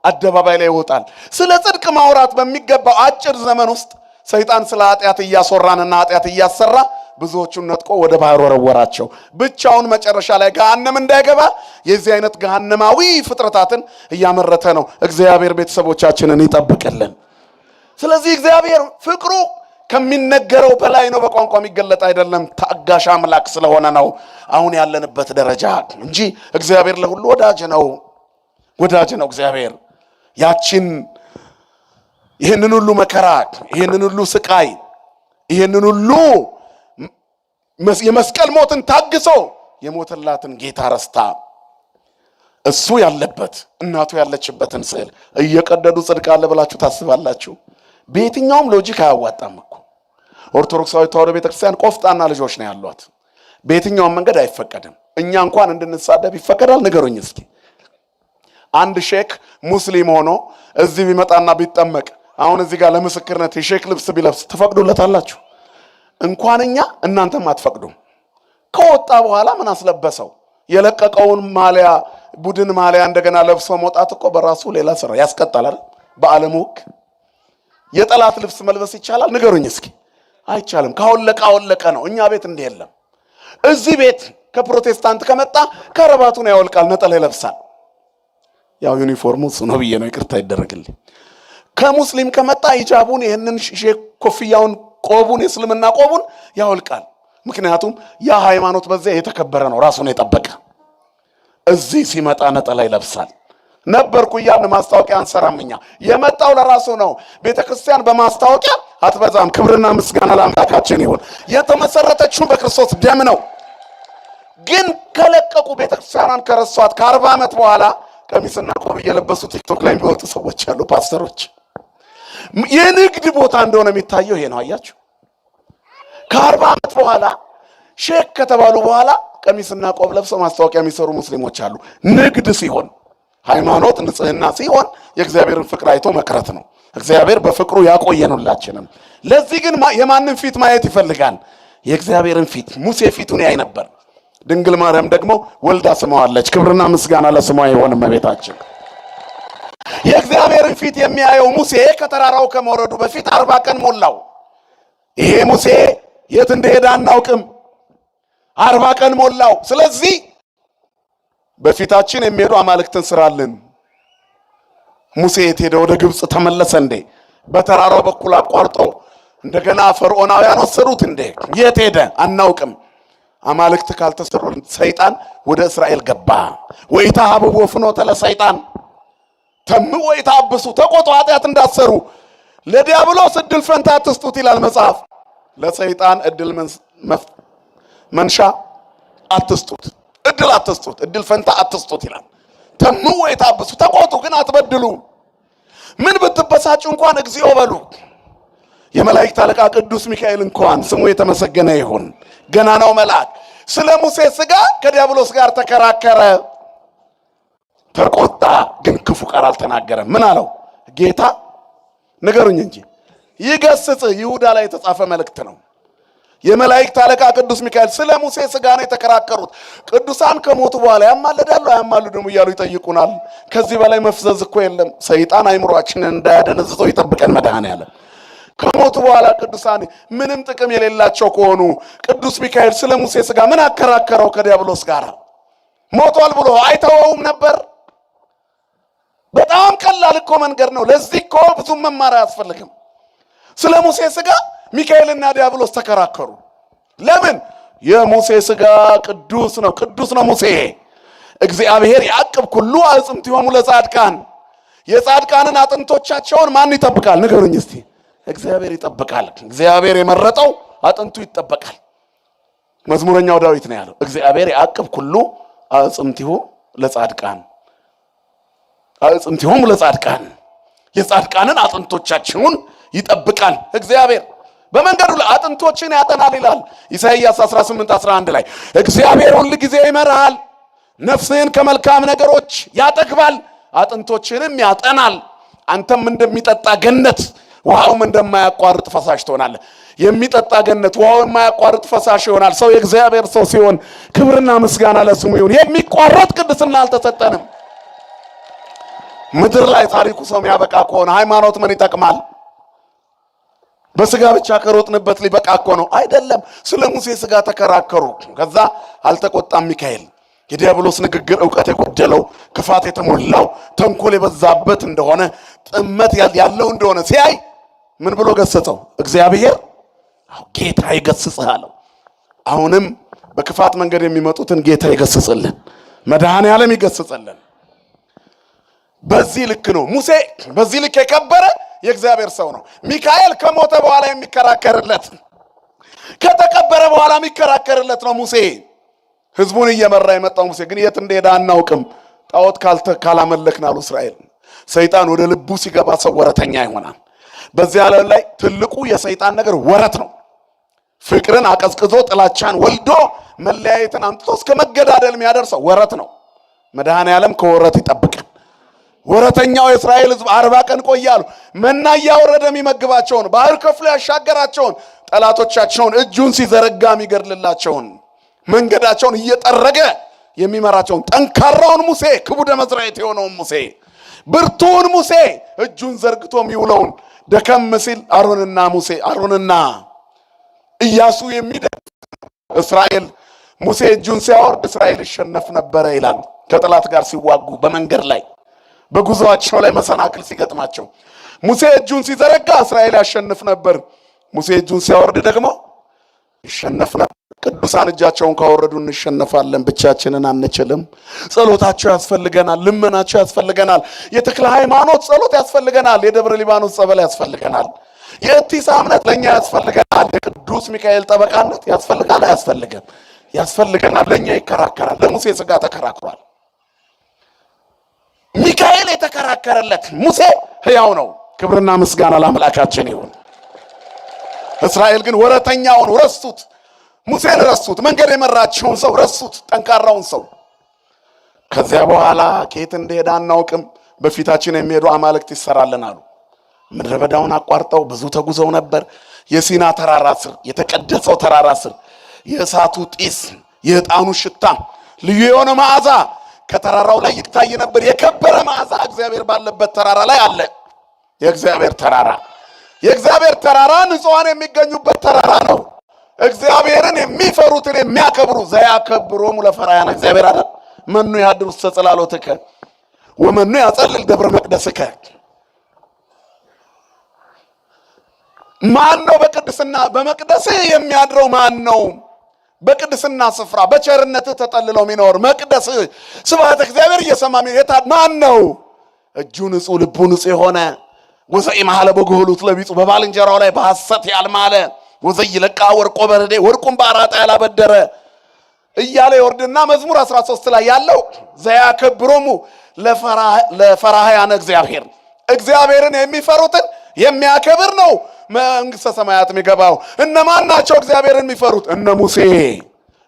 አደባባይ ላይ ይወጣል። ስለ ጽድቅ ማውራት በሚገባው አጭር ዘመን ውስጥ ሰይጣን ስለ ኃጢአት እያስወራንና ኃጢአት እያሰራ ብዙዎቹን ነጥቆ ወደ ባህር ወረወራቸው። ብቻውን መጨረሻ ላይ ገሃነም እንዳይገባ የዚህ አይነት ገሃነማዊ ፍጥረታትን እያመረተ ነው። እግዚአብሔር ቤተሰቦቻችንን ይጠብቅልን። ስለዚህ እግዚአብሔር ፍቅሩ ከሚነገረው በላይ ነው። በቋንቋ የሚገለጥ አይደለም። ታጋሽ አምላክ ስለሆነ ነው አሁን ያለንበት ደረጃ እንጂ እግዚአብሔር ለሁሉ ወዳጅ ነው። እግዚአብሔር ይህንን ሁሉ መከራ፣ ይህንን ሁሉ ስቃይ፣ ይህንን ሁሉ የመስቀል ሞትን ታግሶ የሞተላትን ጌታ ረስታ እሱ ያለበት እናቱ ያለችበትን ስዕል እየቀደዱ ጽድቅ አለ ብላችሁ ታስባላችሁ? በየትኛውም ሎጂክ አያዋጣም እኮ። ኦርቶዶክሳዊ ተዋሕዶ ቤተክርስቲያን ቆፍጣና ልጆች ነው ያሏት። በየትኛውም መንገድ አይፈቀድም። እኛ እንኳን እንድንሳደብ ይፈቀዳል? ንገሩኝ እስኪ። አንድ ሼክ ሙስሊም ሆኖ እዚህ ቢመጣና ቢጠመቅ አሁን እዚህ ጋር ለምስክርነት የሼክ ልብስ ቢለብስ ትፈቅዱለታላችሁ? እንኳን እኛ እናንተም አትፈቅዱም። ከወጣ በኋላ ምን አስለበሰው? የለቀቀውን ማሊያ ቡድን ማሊያ እንደገና ለብሶ መውጣት እኮ በራሱ ሌላ ስራ ያስቀጣል አይደል? በዓለም ሕግ የጠላት ልብስ መልበስ ይቻላል? ንገሩኝ እስኪ። አይቻልም። ካወለቀ ነው። እኛ ቤት እንዲህ የለም። እዚህ ቤት ከፕሮቴስታንት ከመጣ ከረባቱን ያወልቃል፣ ነጠላ ይለብሳል። ያው ዩኒፎርሙ እሱ ነው ብዬ ነው፣ ይቅርታ ይደረግልኝ። ከሙስሊም ከመጣ ሂጃቡን፣ ይህንን ሼክ ኮፍያውን፣ ቆቡን፣ የእስልምና ቆቡን ያወልቃል። ምክንያቱም ያ ሃይማኖት በዚያ የተከበረ ነው፣ ራሱን የጠበቀ። እዚህ ሲመጣ ነጠላ ይለብሳል። ነበርኩ እያልን ማስታወቂያ አንሰራም እኛ። የመጣው ለራሱ ነው። ቤተክርስቲያን በማስታወቂያ አትበዛም። ክብርና ምስጋና ለአምላካችን ይሁን። የተመሰረተችው በክርስቶስ ደም ነው። ግን ከለቀቁ ቤተክርስቲያኗን ከረሷት ከ40 ዓመት በኋላ ቀሚስና ቆብ እየለበሱ ቲክቶክ ላይ የሚወጡ ሰዎች አሉ፣ ፓስተሮች። የንግድ ቦታ እንደሆነ የሚታየው ይሄ ነው። አያችሁ፣ ከ40 ዓመት በኋላ ሼክ ከተባሉ በኋላ ቀሚስና ቆብ ለብሰው ማስታወቂያ የሚሰሩ ሙስሊሞች አሉ። ንግድ ሲሆን፣ ሃይማኖት ንጽህና ሲሆን የእግዚአብሔርን ፍቅር አይቶ መቅረት ነው። እግዚአብሔር በፍቅሩ ያቆየን ሁላችንም። ለዚህ ግን የማንን ፊት ማየት ይፈልጋል? የእግዚአብሔርን ፊት። ሙሴ ፊቱን ያይ ነበር። ድንግል ማርያም ደግሞ ወልዳ ስመዋለች። ክብርና ምስጋና ለስሟ ይሁን እመቤታችን። የእግዚአብሔርን ፊት የሚያየው ሙሴ ከተራራው ከመውረዱ በፊት 40 ቀን ሞላው። ይሄ ሙሴ የት እንደሄደ አናውቅም። 40 ቀን ሞላው። ስለዚህ በፊታችን የሚሄዱ አማልክትን ስራልን። ሙሴ የት ሄደ? ወደ ግብፅ ተመለሰ እንዴ? በተራራው በኩል አቋርጦ እንደገና ፈርዖናውያን ወሰዱት እንዴ? የት ሄደ? አናውቅም። አማልክት ካልተሰሩ ሰይጣን ወደ እስራኤል ገባ። ወኢታሀብቦ ፍኖተ ለሰይጣን ተምኡ ወኢታብሱ፣ ተቆጡ ኃጢአት እንዳሰሩ። ለዲያብሎስ እድል ፈንታ አትስጡት ይላል መጽሐፍ። ለሰይጣን እድል መንሻ አትስጡት፣ እድል አትስጡት፣ እድል ፈንታ አትስጡት ይላል። ተምኡ ወኢታብሱ፣ ተቆጡ ግን አትበድሉ። ምን ብትበሳጩ እንኳን እግዚኦ በሉ። የመላእክት አለቃ ቅዱስ ሚካኤል እንኳን ስሙ የተመሰገነ ይሁን ገናናው መልአክ ስለ ሙሴ ሥጋ ከዲያብሎስ ጋር ተከራከረ፣ ተቆጣ፣ ግን ክፉ ቃል አልተናገረም። ምን አለው ጌታ? ንገሩኝ እንጂ ይገስጽ። ይሁዳ ላይ የተጻፈ መልእክት ነው። የመላእክት አለቃ ቅዱስ ሚካኤል ስለ ሙሴ ሥጋ ነው የተከራከሩት። ቅዱሳን ከሞቱ በኋላ ያማልዳሉ አያማልዱም እያሉ ይጠይቁናል። ከዚህ በላይ መፍዘዝ እኮ የለም። ሰይጣን አይምሯችንን እንዳያደነዝዘው ይጠብቀን መድኃኔዓለም። ከሞቱ በኋላ ቅዱሳን ምንም ጥቅም የሌላቸው ከሆኑ ቅዱስ ሚካኤል ስለ ሙሴ ሥጋ ምን አከራከረው ከዲያብሎስ ጋር? ሞቷል ብሎ አይተወውም ነበር? በጣም ቀላል እኮ መንገድ ነው። ለዚህ እኮ ብዙ መማር አያስፈልግም። ስለ ሙሴ ሥጋ ሚካኤልና ዲያብሎስ ተከራከሩ። ለምን? የሙሴ ሥጋ ቅዱስ ነው፣ ቅዱስ ነው ሙሴ። እግዚአብሔር ያዕቅብ ኩሉ አዕጽምቲሆሙ ለጻድቃን። የጻድቃንን አጥንቶቻቸውን ማን ይጠብቃል? ንገሩኝ እስቲ። እግዚአብሔር ይጠብቃል። እግዚአብሔር የመረጠው አጥንቱ ይጠበቃል። መዝሙረኛው ዳዊት ነው ያለው፣ እግዚአብሔር ያዕቅብ ኩሉ አዕጽምቲሆሙ ለጻድቃን፣ አዕጽምቲሆሙ ለጻድቃን። የጻድቃንን አጥንቶቻቸውን ይጠብቃል እግዚአብሔር። በመንገዱ ላይ አጥንቶችን ያጠናል ይላል ኢሳይያስ 18:11 ላይ። እግዚአብሔር ሁል ጊዜ ይመራሃል፣ ነፍስህን ከመልካም ነገሮች ያጠግባል፣ አጥንቶችንም ያጠናል። አንተም እንደሚጠጣ ገነት ውሃውም እንደማያቋርጥ ፈሳሽ ትሆናለህ። የሚጠጣ ገነት ውሃው የማያቋርጥ ፈሳሽ ይሆናል። ሰው የእግዚአብሔር ሰው ሲሆን ክብርና ምስጋና ለስሙ ይሁን። የሚቋረጥ ቅድስና አልተሰጠንም። ምድር ላይ ታሪኩ ሰው የሚያበቃ ከሆነ ሃይማኖት ምን ይጠቅማል? በስጋ ብቻ ከሮጥንበት ሊበቃ እኮ ነው አይደለም። ስለ ሙሴ ሥጋ ተከራከሩ። ከዛ አልተቆጣም ሚካኤል። የዲያብሎስ ንግግር ዕውቀት የጎደለው ክፋት የተሞላው ተንኮል የበዛበት እንደሆነ ጥመት ያለው እንደሆነ ሲያይ ምን ብሎ ገሰጸው? እግዚአብሔር ጌታ ይገስጽህ አለው። አሁንም በክፋት መንገድ የሚመጡትን ጌታ ይገስጽልን፣ መድኃኔዓለም ይገስጽልን። በዚህ ልክ ነው ሙሴ፣ በዚህ ልክ የከበረ የእግዚአብሔር ሰው ነው። ሚካኤል ከሞተ በኋላ የሚከራከርለት፣ ከተቀበረ በኋላ የሚከራከርለት ነው ሙሴ። ህዝቡን እየመራ የመጣው ሙሴ ግን የት እንደሄደ አናውቅም። ጣዖት ካላመለክን አሉ እስራኤል። ሰይጣን ወደ ልቡ ሲገባ ሰው ወረተኛ ይሆናል። በዚህ ዓለም ላይ ትልቁ የሰይጣን ነገር ወረት ነው። ፍቅርን አቀዝቅዞ ጥላቻን ወልዶ መለያየትን አምጥቶ እስከ መገዳደል የሚያደርሰው ወረት ነው። መድኃኔዓለም ከወረት ይጠብቀን። ወረተኛው የእስራኤል ህዝብ 40 ቀን ቆያሉ። መና እያወረደ የሚመግባቸውን፣ ባህር ከፍሎ ያሻገራቸውን፣ ጠላቶቻቸውን እጁን ሲዘረጋ የሚገድልላቸውን፣ መንገዳቸውን እየጠረገ የሚመራቸውን ጠንካራውን ሙሴ፣ ክቡደ መዝራዕት የሆነውን ሙሴ፣ ብርቱውን ሙሴ፣ እጁን ዘርግቶ የሚውለውን ደከም ሲል አሮንና ኢያሱ የሚደግፍ እስራኤል። ሙሴ እጁን ሲያወርድ እስራኤል ይሸነፍ ነበረ ይላል። ከጠላት ጋር ሲዋጉ በመንገድ ላይ በጉዞአቸው ላይ መሰናክል ሲገጥማቸው ሙሴ እጁን ሲዘረጋ እስራኤል ያሸንፍ ነበር። ሙሴ እጁን ሲያወርድ ደግሞ ይሸነፍ ነበር። ቅዱሳን እጃቸውን ካወረዱ እንሸነፋለን፣ ብቻችንን አንችልም። ጸሎታቸው ያስፈልገናል፣ ልመናቸው ያስፈልገናል። የተክለ ሃይማኖት ጸሎት ያስፈልገናል። የደብረ ሊባኖስ ጸበል ያስፈልገናል። የእቲሳ እምነት ለኛ ያስፈልገናል። የቅዱስ ሚካኤል ጠበቃነት ያስፈልጋል አያስፈልግም? ያስፈልገናል። ለኛ ይከራከራል። ለሙሴ ሥጋ ተከራክሯል። ሚካኤል የተከራከረለት ሙሴ ሕያው ነው። ክብርና ምስጋና ለአምላካችን ይሁን። እስራኤል ግን ወረተኛውን ረሱት፣ ሙሴን ረሱት፣ መንገድ የመራቸውን ሰው ረሱት፣ ጠንካራውን ሰው። ከዚያ በኋላ ከየት እንደሄደ አናውቅም። በፊታችን የሚሄዱ አማልክት ይሰራልን አሉ። ምድረ በዳውን አቋርጠው ብዙ ተጉዘው ነበር። የሲና ተራራ ስር፣ የተቀደሰው ተራራ ስር የእሳቱ ጢስ፣ የዕጣኑ ሽታ፣ ልዩ የሆነ መዓዛ ከተራራው ላይ ይታይ ነበር። የከበረ መዓዛ እግዚአብሔር ባለበት ተራራ ላይ አለ። የእግዚአብሔር ተራራ ንጹሐን የሚገኙበት ተራራ ነው። እግዚአብሔርን የሚፈሩትን የሚያከብሩ ዘያከብሮሙ ለፈራያነ እግዚአብሔር አለ። መኑ ያድር ውስተ ጽላሎትከ ወመኑ ያጸልል ደብረ መቅደስከ። ማን ነው በቅድስና በመቅደስ የሚያድረው? ማን ነው በቅድስና ስፍራ በቸርነትህ ተጠልለው የሚኖር? መቅደስ ስብሐተ እግዚአብሔር እየሰማ ማን ነው? እጁ ንጹሕ ልቡ ንጹሕ የሆነ ወዘኢመሐለ በጎህሉት ለቢጹ በባልንጀራው ላይ በሐሰት ያልማለ ወዘይለቃ ወርቆ በረዴ ወርቁን በአራጣ ያላበደረ እያለ ይወርድና መዝሙር 13 ላይ ያለው ዘያከብሮሙ ለፈራህያነ እግዚአብሔር፣ እግዚአብሔርን የሚፈሩትን የሚያከብር ነው። መንግሥተ ሰማያት የሚገባው። እነማን ናቸው እግዚአብሔርን የሚፈሩት? እነ ሙሴ፣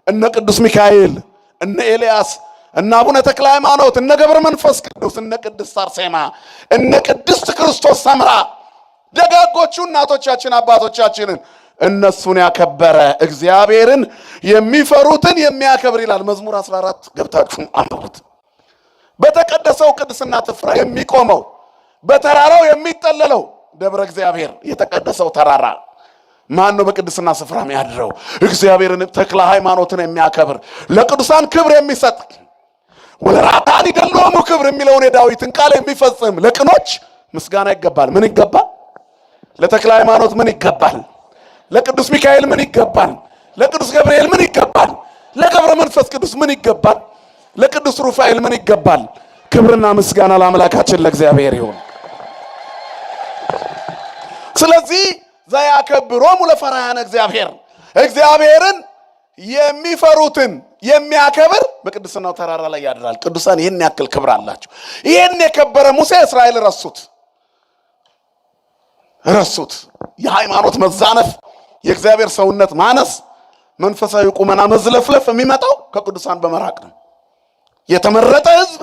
እነ ቅዱስ ሚካኤል፣ እነ ኤልያስ፣ እነ አቡነ ተክለ ሃይማኖት፣ እነ ገብረ መንፈስ ቅዱስ፣ እነ ቅድስት አርሴማ፣ እነ ቅድስት ክርስቶስ ሰምራ፣ ደጋጎቹ እናቶቻችን አባቶቻችንን እነሱን ያከበረ እግዚአብሔርን የሚፈሩትን የሚያከብር ይላል መዝሙር 14 ገብታችሁ አንብቡት። በተቀደሰው ቅድስና ስፍራ የሚቆመው በተራራው የሚጠለለው ደብረ እግዚአብሔር የተቀደሰው ተራራ ማን ነው? በቅድስና ስፍራ የሚያድረው እግዚአብሔርን ተክለ ሃይማኖትን የሚያከብር ለቅዱሳን ክብር የሚሰጥ ወለራታን ይደለሙ ክብር የሚለውን የዳዊትን ቃል የሚፈጽም ለቅኖች ምስጋና ይገባል። ምን ይገባል? ለተክለ ሃይማኖት ምን ይገባል? ለቅዱስ ሚካኤል ምን ይገባል? ለቅዱስ ገብርኤል ምን ይገባል? ለገብረ መንፈስ ቅዱስ ምን ይገባል? ለቅዱስ ሩፋኤል ምን ይገባል? ክብርና ምስጋና ለአምላካችን ለእግዚአብሔር ይሁን። ስለዚህ ዘያከብሮሙ ለፈራያነ እግዚአብሔር እግዚአብሔርን የሚፈሩትን የሚያከብር በቅድስናው ተራራ ላይ ያድራል። ቅዱሳን ይህን ያክል ክብር አላቸው። ይህን የከበረ ሙሴ እስራኤል ረሱት። የሃይማኖት መዛነፍ፣ የእግዚአብሔር ሰውነት ማነስ፣ መንፈሳዊ ቁመና መዝለፍለፍ የሚመጣው ከቅዱሳን በመራቅ ነው። የተመረጠ ሕዝብ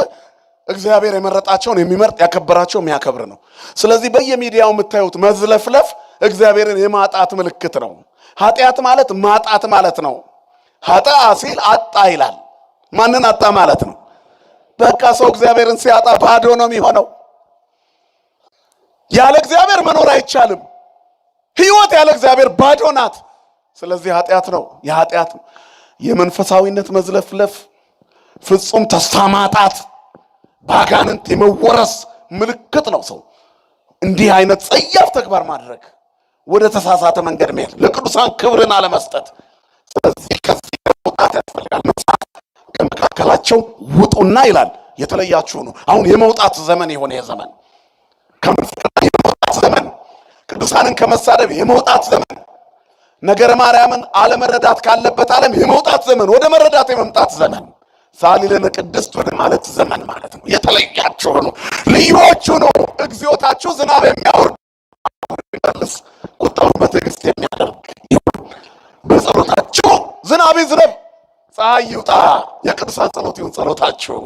እግዚአብሔር የመረጣቸውን የሚመርጥ ያከበራቸው የሚያከብር ነው። ስለዚህ በየሚዲያው የምታዩት መዝለፍለፍ እግዚአብሔርን የማጣት ምልክት ነው። ኃጢአት ማለት ማጣት ማለት ነው። ኃጢአ ሲል አጣ ይላል። ማንን አጣ ማለት ነው? በቃ ሰው እግዚአብሔርን ሲያጣ ባዶ ነው የሚሆነው። ያለ እግዚአብሔር መኖር አይቻልም። ሕይወት ያለ እግዚአብሔር ባዶ ናት። ስለዚህ ኃጢአት ነው፣ የኃጢአት ነው። የመንፈሳዊነት መዝለፍለፍ፣ ፍጹም ተስፋ ማጣት፣ ባጋንንት የመወረስ ምልክት ነው። ሰው እንዲህ አይነት ጸያፍ ተግባር ማድረግ፣ ወደ ተሳሳተ መንገድ መሄድ፣ ለቅዱሳን ክብርን አለመስጠት። ስለዚህ ከዚህ መውጣት ያስፈልጋል። መጽሐፍ ከመካከላቸው ውጡና ይላል የተለያችሁ ነው። አሁን የመውጣት ዘመን የሆነ የዘመን ከምስጋና የመውጣት ዘመን፣ ቅዱሳንን ከመሳደብ የመውጣት ዘመን፣ ነገረ ማርያምን አለመረዳት ካለበት ዓለም የመውጣት ዘመን፣ ወደ መረዳት የመምጣት ዘመን፣ ሳሊለነ ቅድስት ወደ ማለት ዘመን ማለት ነው። የተለያችሁ ነው፣ ልዩዎቹ ነው። እግዚኦታችሁ ዝናብ የሚያወርድ የሚመልስ ቁጣውን በትዕግስት የሚያደርግ በጸሎታችሁ ዝናብ ይዝነብ፣ ፀሐይ ይውጣ፣ የቅዱሳን ጸሎት ይሁን ጸሎታችሁ።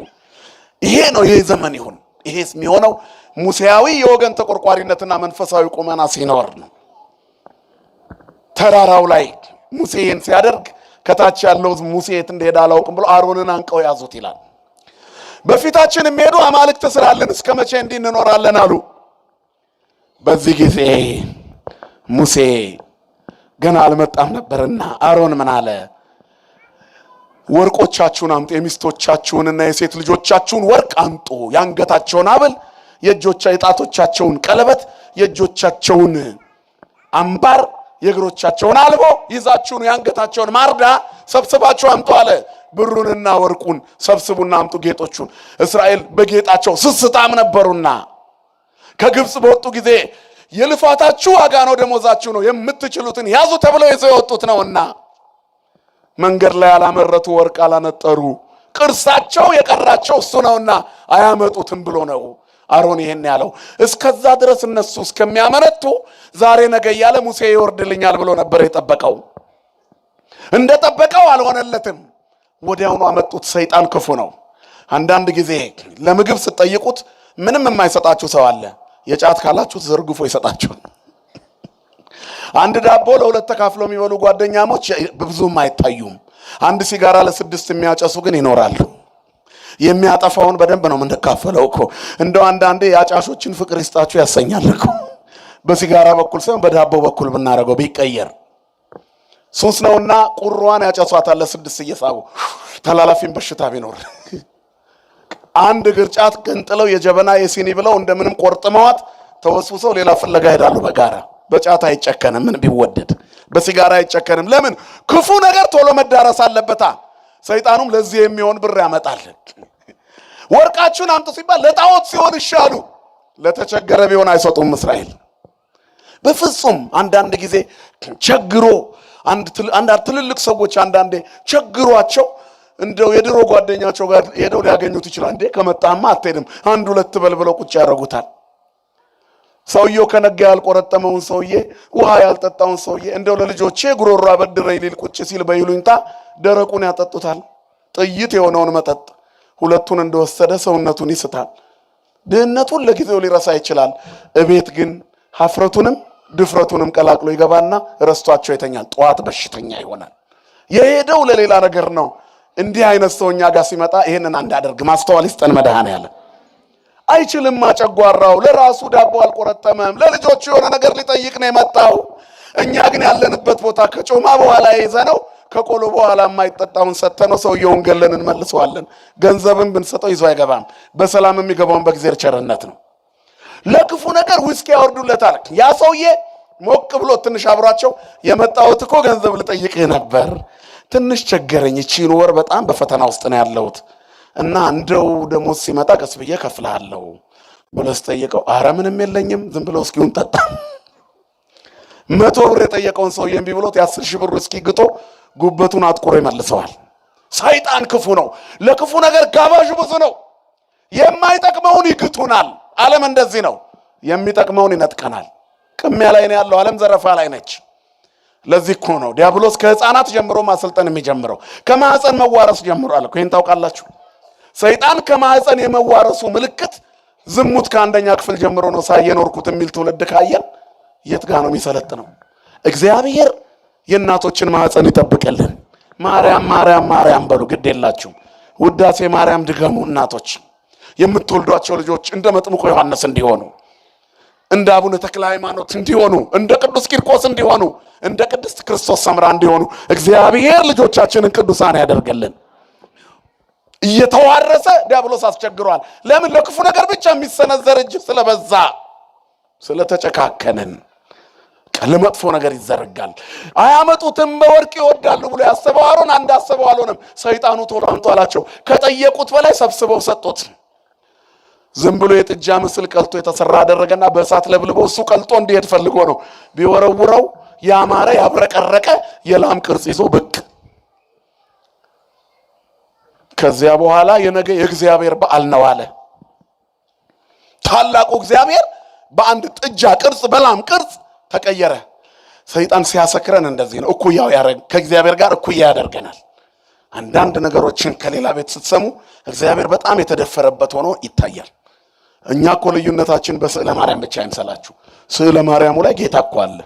ይሄ ነው ይሄ ዘመን ይሁን። ይሄ የሚሆነው ሙሴያዊ የወገን ተቆርቋሪነትና መንፈሳዊ ቁመና ሲኖር ነው። ተራራው ላይ ሙሴ ይህን ሲያደርግ ከታች ያለው ሙሴ የት እንደሄደ አላውቅም ብሎ አሮንን አንቀው ያዙት ይላል። በፊታችን የሚሄዱ አማልክት ስላለን እስከ መቼ እንዲህ እንኖራለን አሉ። በዚህ ጊዜ ሙሴ ገና አልመጣም ነበርና አሮን ምን አለ? ወርቆቻችሁን አምጡ፣ የሚስቶቻችሁንና የሴት ልጆቻችሁን ወርቅ አምጡ፣ የአንገታቸውን ሐብል፣ የጣቶቻቸውን ቀለበት፣ የእጆቻቸውን አምባር፣ የእግሮቻቸውን አልቦ ይዛችሁን የአንገታቸውን ማርዳ ሰብስባችሁ አምጡ አለ። ብሩንና ወርቁን ሰብስቡና አምጡ፣ ጌጦቹን። እስራኤል በጌጣቸው ስስታም ነበሩና ከግብፅ በወጡ ጊዜ የልፋታችሁ ዋጋ ነው፣ ደሞዛችሁ ነው፣ የምትችሉትን ያዙ ተብለው ይዘው የወጡት ነውና መንገድ ላይ አላመረቱ፣ ወርቅ አላነጠሩ፣ ቅርሳቸው የቀራቸው እሱ ነውና አያመጡትም ብሎ ነው አሮን ይሄን ያለው። እስከዛ ድረስ እነሱ እስከሚያመነቱ ዛሬ ነገ እያለ ሙሴ ይወርድልኛል ብሎ ነበር የጠበቀው። እንደጠበቀው አልሆነለትም። ወዲያውኑ አመጡት። ሰይጣን ክፉ ነው። አንዳንድ ጊዜ ለምግብ ስትጠይቁት ምንም የማይሰጣችሁ ሰው አለ። የጫት ካላችሁ ዘርግፎ ይሰጣችኋል። አንድ ዳቦ ለሁለት ተካፍሎ የሚበሉ ጓደኛሞች ብዙም አይታዩም። አንድ ሲጋራ ለስድስት የሚያጨሱ ግን ይኖራሉ። የሚያጠፋውን በደንብ ነው የምንካፈለው እኮ። እንደው አንዳንዴ የአጫሾችን ፍቅር ይስጣችሁ ያሰኛል እኮ። በሲጋራ በኩል ሳይሆን በዳቦ በኩል ብናረገው ቢቀየር። ሱስ ነውና ቁሯን ያጨሷታል ለስድስት እየሳቡ ተላላፊን በሽታ ቢኖር አንድ ግርጫት ገንጥለው የጀበና የሲኒ ብለው እንደምንም ቆርጥመዋት ተወስውሰው ሌላ ፍለጋ ሄዳሉ በጋራ። በጫት አይጨከንም፣ ምን ቢወደድ በሲጋራ አይጨከንም። ለምን? ክፉ ነገር ቶሎ መዳረስ አለበታ። ሰይጣኑም ለዚህ የሚሆን ብር ያመጣል። ወርቃችሁን አምጡ ሲባል ለጣዖት ሲሆን ይሻሉ፣ ለተቸገረ ቢሆን አይሰጡም እስራኤል በፍጹም። አንዳንድ ጊዜ ቸግሮ አንድ ትልልቅ ሰዎች አንዳንዴ ቸግሯቸው እንደው የድሮ ጓደኛቸው ጋር ሄደው ሊያገኙት ይችላል። እንዴ ከመጣማ አትሄድም አንድ ሁለት በል ብለው ቁጭ ያደርጉታል። ሰውየው ከነጋ ያልቆረጠመውን ሰውዬ ውሃ ያልጠጣውን ሰውዬ እንደው ለልጆቼ ጉሮሮ አበድረኝ ሊል ቁጭ ሲል በይሉኝታ ደረቁን ያጠጡታል። ጥይት የሆነውን መጠጥ ሁለቱን እንደወሰደ ሰውነቱን ይስታል። ድህነቱን ለጊዜው ሊረሳ ይችላል። እቤት ግን ሀፍረቱንም ድፍረቱንም ቀላቅሎ ይገባና ረስቷቸው ይተኛል። ጠዋት በሽተኛ ይሆናል። የሄደው ለሌላ ነገር ነው። እንዲህ አይነት ሰውኛ ጋር ሲመጣ ይሄንን አንዳደርግ ማስተዋል ይስጠን መድኃኔዓለም። አይችልም ማጨጓራው ለራሱ ዳቦ አልቆረጠመም። ለልጆቹ የሆነ ነገር ሊጠይቅ ነው የመጣው። እኛ ግን ያለንበት ቦታ ከጮማ በኋላ ይዘነው ከቆሎ በኋላ የማይጠጣውን ሰተነው ሰውየውን ገለን እንመልሰዋለን። ገንዘብን ብንሰጠው ይዞ አይገባም። በሰላም የሚገባውን በእግዚአብሔር ቸርነት ነው። ለክፉ ነገር ውስኪ ያወርዱለታል። ያ ሰውዬ ሞቅ ብሎ ትንሽ አብሯቸው የመጣሁት እኮ ገንዘብ ልጠይቅህ ነበር፣ ትንሽ ቸገረኝ፣ እቺን ወር በጣም በፈተና ውስጥ ነው ያለሁት እና እንደው ደሞዝ ሲመጣ ቀስ ብዬ ከፍልሃለሁ ብሎ ሲጠይቀው አረ ምንም የለኝም ዝም ብሎ እስኪውን ጠጣ። 100 ብር የጠየቀውን ሰውዬ እምቢ ብሎት የ10,000 ብር እስኪ ግጦ ጉበቱን አጥቁሮ ይመልሰዋል። ሰይጣን ክፉ ነው። ለክፉ ነገር ጋባዡ ብዙ ነው። የማይጠቅመውን ይግቱናል። ዓለም እንደዚህ ነው። የሚጠቅመውን ይነጥቀናል። ቅሚያ ላይ ነው ያለው። ዓለም ዘረፋ ላይ ነች። ለዚህ እኮ ነው ዲያብሎስ ከህፃናት ጀምሮ ማሰልጠን የሚጀምረው። ከማህፀን መዋረስ ጀምሯል እኮ። ይሄን ታውቃላችሁ። ሰይጣን ከማህፀን የመዋረሱ ምልክት ዝሙት ከአንደኛ ክፍል ጀምሮ ነው ሳየኖርኩት የሚል ትውልድ ካየን የት ጋር ነው የሚሰለጥነው? እግዚአብሔር የእናቶችን ማህፀን ይጠብቅልን። ማርያም ማርያም ማርያም በሉ፣ ግድ የላችሁም። ውዳሴ ማርያም ድገሙ እናቶች። የምትወልዷቸው ልጆች እንደ መጥምቁ ዮሐንስ እንዲሆኑ፣ እንደ አቡነ ተክለ ሃይማኖት እንዲሆኑ፣ እንደ ቅዱስ ቂርቆስ እንዲሆኑ፣ እንደ ቅድስት ክርስቶስ ሰምራ እንዲሆኑ እግዚአብሔር ልጆቻችንን ቅዱሳን ያደርገልን። እየተዋረሰ ዲያብሎስ አስቸግሯል። ለምን? ለክፉ ነገር ብቻ የሚሰነዘር እጅ ስለበዛ ስለተጨካከንን ለመጥፎ ነገር ይዘረጋል። አያመጡትም በወርቅ ይወዳሉ ብሎ ያሰበው አሮን አንድ አሰበው አልሆነም። ሰይጣኑ ቶሎ አምጡ አላቸው። ከጠየቁት በላይ ሰብስበው ሰጡት። ዝም ብሎ የጥጃ ምስል ቀልጦ የተሰራ አደረገና በእሳት ለብልቦ እሱ ቀልጦ እንዲሄድ ፈልጎ ነው። ቢወረውረው ያማረ ያብረቀረቀ የላም ቅርጽ ይዞ ብቅ። ከዚያ በኋላ የነገ የእግዚአብሔር በዓል ነው አለ። ታላቁ እግዚአብሔር በአንድ ጥጃ ቅርጽ በላም ቅርጽ ተቀየረ። ሰይጣን ሲያሰክረን እንደዚህ ነው። እኩያው ከእግዚአብሔር ጋር እኩያ ያደርገናል። አንዳንድ ነገሮችን ከሌላ ቤት ስትሰሙ እግዚአብሔር በጣም የተደፈረበት ሆኖ ይታያል። እኛ እኮ ልዩነታችን በስዕለ ማርያም ብቻ አይምሰላችሁ። ስዕለ ማርያሙ ላይ ጌታ እኮ አለ።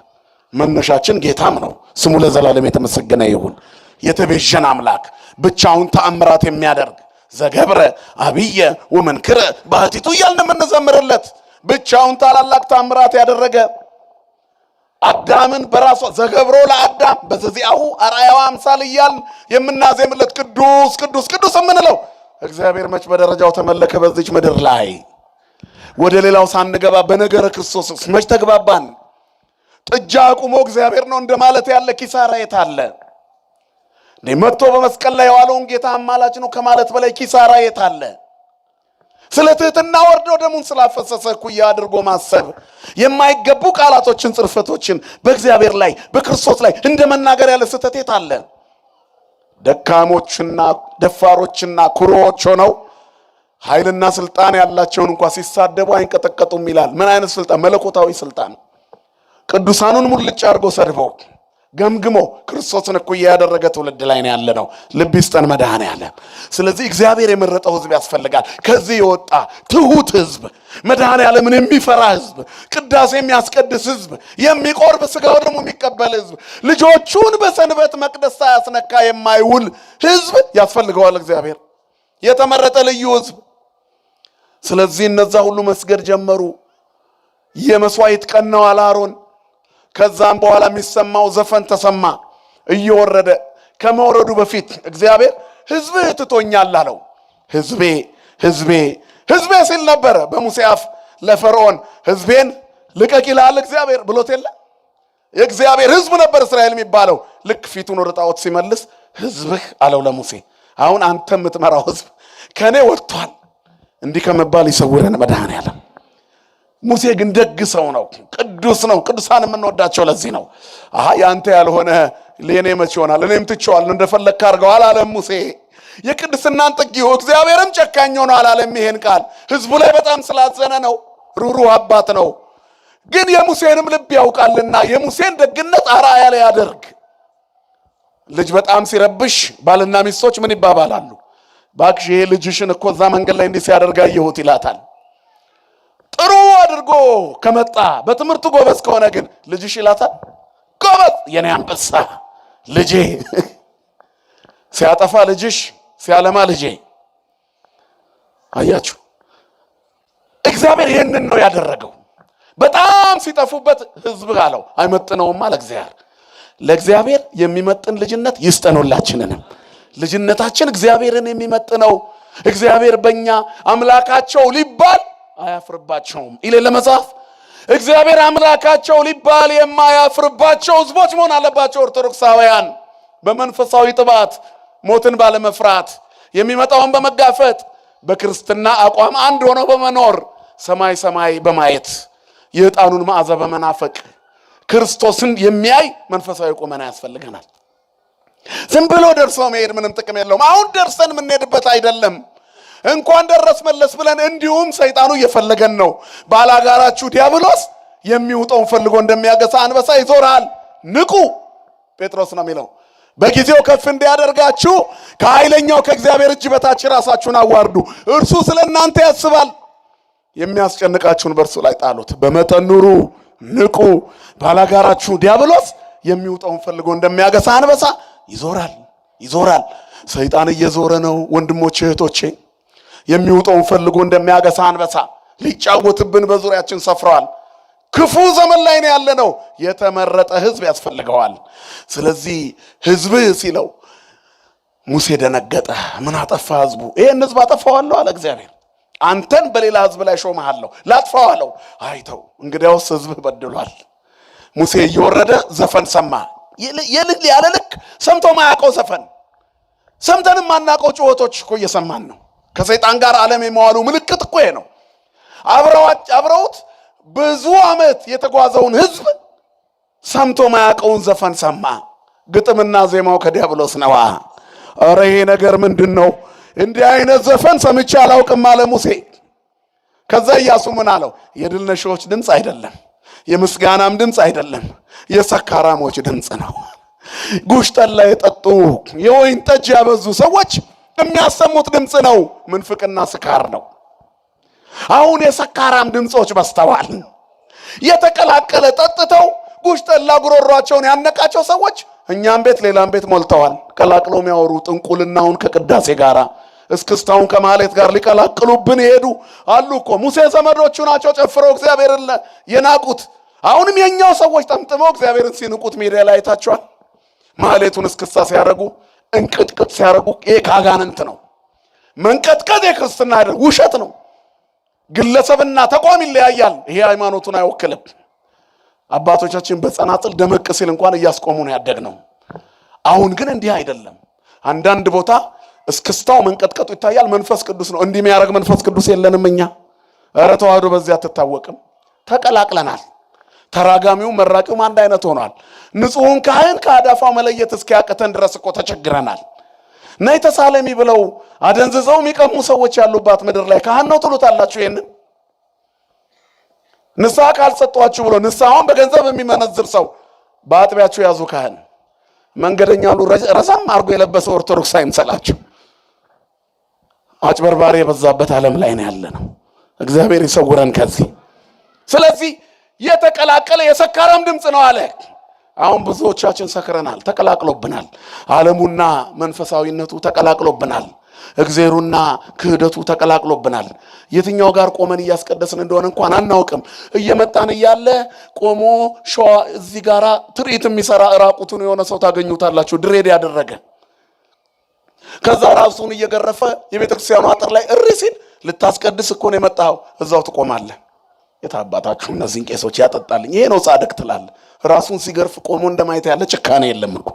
መነሻችን ጌታም ነው። ስሙ ለዘላለም የተመሰገነ ይሁን። የተቤዠን አምላክ ብቻውን ተአምራት የሚያደርግ ዘገብረ አብየ ወመንክረ ባህቲቱ እያልን የምንዘምርለት ብቻውን ታላላቅ ተአምራት ያደረገ አዳምን በራሱ ዘገብሮ ለአዳም በዘዚአሁ አርአያው አምሳል እያልን የምናዜምለት ቅዱስ ቅዱስ ቅዱስ የምንለው እግዚአብሔር መች በደረጃው ተመለከ በዚች ምድር ላይ? ወደ ሌላው ሳንገባ በነገረ ክርስቶስ መች ተግባባን? ጥጃ አቁሞ እግዚአብሔር ነው እንደማለት ያለ ኪሳራ የት አለ? መጥቶ በመስቀል ላይ የዋለውን ጌታ አማላጅ ነው ከማለት በላይ ኪሳራ የት አለ? ስለ ትህትና ወርዶ ደሙን ስላፈሰሰ እኩያ አድርጎ ማሰብ፣ የማይገቡ ቃላቶችን ጽርፈቶችን በእግዚአብሔር ላይ በክርስቶስ ላይ እንደ መናገር ያለ ስህተት የት አለ? ደካሞችና ደፋሮችና ኩሮዎች ሆነው ኃይልና ስልጣን ያላቸውን እንኳን ሲሳደቡ አይንቀጠቀጡም ይላል። ምን አይነት ስልጣን? መለኮታዊ ስልጣን። ቅዱሳኑን ሙልጭ አድርጎ ሰድበው ገምግሞ ክርስቶስን እኩያ ያደረገ ትውልድ ላይ ነው ያለነው። ልብ ይስጠን መድኃኔዓለም። ስለዚህ እግዚአብሔር የመረጠው ሕዝብ ያስፈልጋል። ከዚህ የወጣ ትሁት ሕዝብ፣ መድኃኔዓለምን የሚፈራ ሕዝብ፣ ቅዳሴ የሚያስቀድስ ሕዝብ፣ የሚቆርብ ሥጋው ደግሞ የሚቀበል ሕዝብ፣ ልጆቹን በሰንበት መቅደስ ሳያስነካ የማይውል ሕዝብ ያስፈልገዋል እግዚአብሔር። የተመረጠ ልዩ ሕዝብ። ስለዚህ እነዛ ሁሉ መስገድ ጀመሩ። የመስዋዕት ቀን ነው አለ አሮን። ከዛም በኋላ የሚሰማው ዘፈን ተሰማ እየወረደ። ከመውረዱ በፊት እግዚአብሔር ሕዝብህ ትቶኛል አለው። ሕዝቤ ሕዝቤ ሕዝቤ ሲል ነበረ በሙሴ አፍ ለፈርዖን ሕዝቤን ልቀቅ ይልሃል እግዚአብሔር ብሎት የለ? የእግዚአብሔር ሕዝብ ነበር እስራኤል የሚባለው። ልክ ፊቱን ወደ ጣዖት ሲመልስ ሕዝብህ አለው ለሙሴ። አሁን አንተ የምትመራው ሕዝብ ከኔ ወጥቷል። እንዲህ ከመባል ይሰውረን መድኃኔዓለም። ሙሴ ግን ደግ ሰው ነው፣ ቅዱስ ነው። ቅዱሳን የምንወዳቸው ለዚህ ነው። ያንተ ያልሆነ ለኔ መች ይሆናል? እኔም ትቼዋለሁ እንደፈለግህ አድርገው አላለም ሙሴ። የቅድስናን ጥግ ይሁ እግዚአብሔርም ጨካኝ ሆኖ አላለም። ይሄን ቃል ህዝቡ ላይ በጣም ስላዘነ ነው። ሩሩ አባት ነው። ግን የሙሴንም ልብ ያውቃልና የሙሴን ደግነት አርአያ ላይ ያደርግ። ልጅ በጣም ሲረብሽ ባልና ሚስቶች ምን ይባባላሉ? ባክሽ ይሄ ልጅሽን እኮ እዛ መንገድ ላይ እንዲህ ሲያደርግ አየሁት ይላታል። ጥሩ አድርጎ ከመጣ በትምህርቱ ጎበዝ ከሆነ ግን ልጅሽ ይላታል ጎበዝ የኔ አንበሳ ልጄ። ሲያጠፋ ልጅሽ፣ ሲያለማ ልጄ። አያችሁ እግዚአብሔር ይህንን ነው ያደረገው። በጣም ሲጠፉበት ህዝብ አለው አይመጥነውም አለ እግዚአብሔር። ለእግዚአብሔር የሚመጥን ልጅነት ይስጠን ሁላችንንም። ልጅነታችን እግዚአብሔርን የሚመጥነው እግዚአብሔር በእኛ አምላካቸው ሊባል አያፍርባቸውም ይላል ለመጽሐፍ። እግዚአብሔር አምላካቸው ሊባል የማያፍርባቸው ህዝቦች መሆን አለባቸው ኦርቶዶክሳውያን። በመንፈሳዊ ጥባት ሞትን ባለመፍራት የሚመጣውን በመጋፈጥ በክርስትና አቋም አንድ ሆነው በመኖር ሰማይ ሰማይ በማየት የዕጣኑን መዓዛ በመናፈቅ ክርስቶስን የሚያይ መንፈሳዊ ቁመና ያስፈልገናል። ዝም ብሎ ደርሶ መሄድ ምንም ጥቅም የለውም። አሁን ደርሰን የምንሄድበት አይደለም። እንኳን ደረስ መለስ ብለን እንዲሁም ሰይጣኑ እየፈለገን ነው። ባላጋራችሁ ዲያብሎስ የሚውጠውን ፈልጎ እንደሚያገሳ አንበሳ ይዞራል። ንቁ ጴጥሮስ ነው የሚለው። በጊዜው ከፍ እንዲያደርጋችሁ ከኃይለኛው ከእግዚአብሔር እጅ በታች ራሳችሁን አዋርዱ። እርሱ ስለ እናንተ ያስባል። የሚያስጨንቃችሁን በእርሱ ላይ ጣሉት። በመጠን ኑሩ፣ ንቁ። ባላጋራችሁ ዲያብሎስ የሚውጠውን ፈልጎ እንደሚያገሳ አንበሳ ይዞራል። ሰይጣን እየዞረ ነው ወንድሞቼ እህቶቼ። የሚውጠውን ፈልጎ እንደሚያገሳ አንበሳ ሊጫወትብን በዙሪያችን ሰፍረዋል። ክፉ ዘመን ላይ ነው ያለነው። የተመረጠ ህዝብ ያስፈልገዋል። ስለዚህ ህዝብ ሲለው ሙሴ ደነገጠ። ምን አጠፋ ህዝቡ? ይሄን ህዝብ አጠፋዋለሁ አለ እግዚአብሔር። አንተን በሌላ ህዝብ ላይ ሾመሃለሁ ላጥፋው አለው። አይተው እንግዲያውስ ህዝብ በድሏል። ሙሴ እየወረደ ዘፈን ሰማ። ያለ ልክ ሰምቶ ማያውቀው ዘፈን፣ ሰምተንም ማናውቀው ጩኸቶች እኮ እየሰማን ነው። ከሰይጣን ጋር ዓለም የመዋሉ ምልክት እኮ ይሄ ነው። አብረውት ብዙ ዓመት የተጓዘውን ህዝብ ሰምቶ ማያውቀውን ዘፈን ሰማ። ግጥምና ዜማው ከዲያብሎስ ነዋ። ኧረ ይሄ ነገር ምንድን ነው? እንዲህ አይነት ዘፈን ሰምቼ አላውቅም አለ ሙሴ። ከዛ ኢያሱ ምን አለው? የድል ነሺዎች ድምፅ አይደለም፣ የምስጋናም ድምፅ አይደለም፣ የሰካራሞች ድምፅ ነው። ጉሽ ጠላ የጠጡ የወይን ጠጅ ያበዙ ሰዎች የሚያሰሙት ድምፅ ነው። ምንፍቅና ስካር ነው። አሁን የሰካራም ድምፆች በስተዋል። የተቀላቀለ ጠጥተው ጉሽ ጠላ ጉሮሯቸውን ያነቃቸው ሰዎች እኛም ቤት ሌላም ቤት ሞልተዋል። ቀላቅለው የሚያወሩ ጥንቁልናውን ከቅዳሴ ጋር እስክስታውን ከማህሌት ጋር ሊቀላቅሉብን ይሄዱ አሉ እኮ። ሙሴ ዘመዶቹ ናቸው ጨፍረው እግዚአብሔርን የናቁት። አሁንም የኛው ሰዎች ጠምጥመው እግዚአብሔርን ሲንቁት ሚዲያ ላይ አይታችኋል። ማህሌቱን እስክስታ ሲያረጉ እንቅጥቅጥ ሲያረጉ ይሄ ካጋንንት ነው። መንቀጥቀጥ የክርስትና አይደል፣ ውሸት ነው። ግለሰብና ተቋም ይለያያል። ይሄ ሃይማኖቱን አይወክልም። አባቶቻችን በጸናጽል ደመቅ ሲል እንኳን እያስቆሙ ነው ያደግነው። አሁን ግን እንዲህ አይደለም። አንዳንድ ቦታ እስክስታው መንቀጥቀጡ ይታያል። መንፈስ ቅዱስ ነው እንዲህ የሚያደርግ። መንፈስ ቅዱስ የለንም እኛ። ኧረ ተዋህዶ በዚህ አትታወቅም። ተቀላቅለናል። ተራጋሚው መራቂውም አንድ አይነት ሆኗል። ንጹሑን ካህን ከአዳፋው መለየት እስኪያቅተን ድረስ እኮ ተቸግረናል። ነይ ተሳለሚ ብለው አደንዝዘው የሚቀሙ ሰዎች ያሉባት ምድር ላይ ካህን ነው ትሉታላችሁ? ይሄንን ንስሐ ካልሰጧችሁ ብሎ ንስሐውን በገንዘብ የሚመነዝር ሰው በአጥቢያችሁ ያዙ ካህን። መንገደኛ ሁሉ ረዘም አድርጎ የለበሰ ኦርቶዶክስ አይምሰላችሁ። አጭበርባሪ የበዛበት ዓለም ላይ ነው ያለነው። እግዚአብሔር ይሰውረን ከዚህ። ስለዚህ የተቀላቀለ የሰካራም ድምፅ ነው አለ። አሁን ብዙዎቻችን ሰክረናል፣ ተቀላቅሎብናል። ዓለሙና መንፈሳዊነቱ ተቀላቅሎብናል። እግዚአብሔሩና ክህደቱ ተቀላቅሎብናል። የትኛው ጋር ቆመን እያስቀደስን እንደሆነ እንኳን አናውቅም። እየመጣን እያለ ቆሞ ሸዋ እዚህ ጋራ ትርኢት የሚሰራ ራቁቱን የሆነ ሰው ታገኙታላችሁ፣ ድሬድ ያደረገ። ከዛ ራሱን እየገረፈ የቤተክርስቲያኑ አጥር ላይ እሪ ሲል ልታስቀድስ እኮ ነው የመጣው፣ እዛው ትቆማለህ። የታባታችሁ እነዚህን ቄሶች ያጠጣልኝ ይሄ ነው ጻድቅ ትላለህ። ራሱን ሲገርፍ ቆሞ እንደማየት ያለ ጭካኔ የለም እኮ።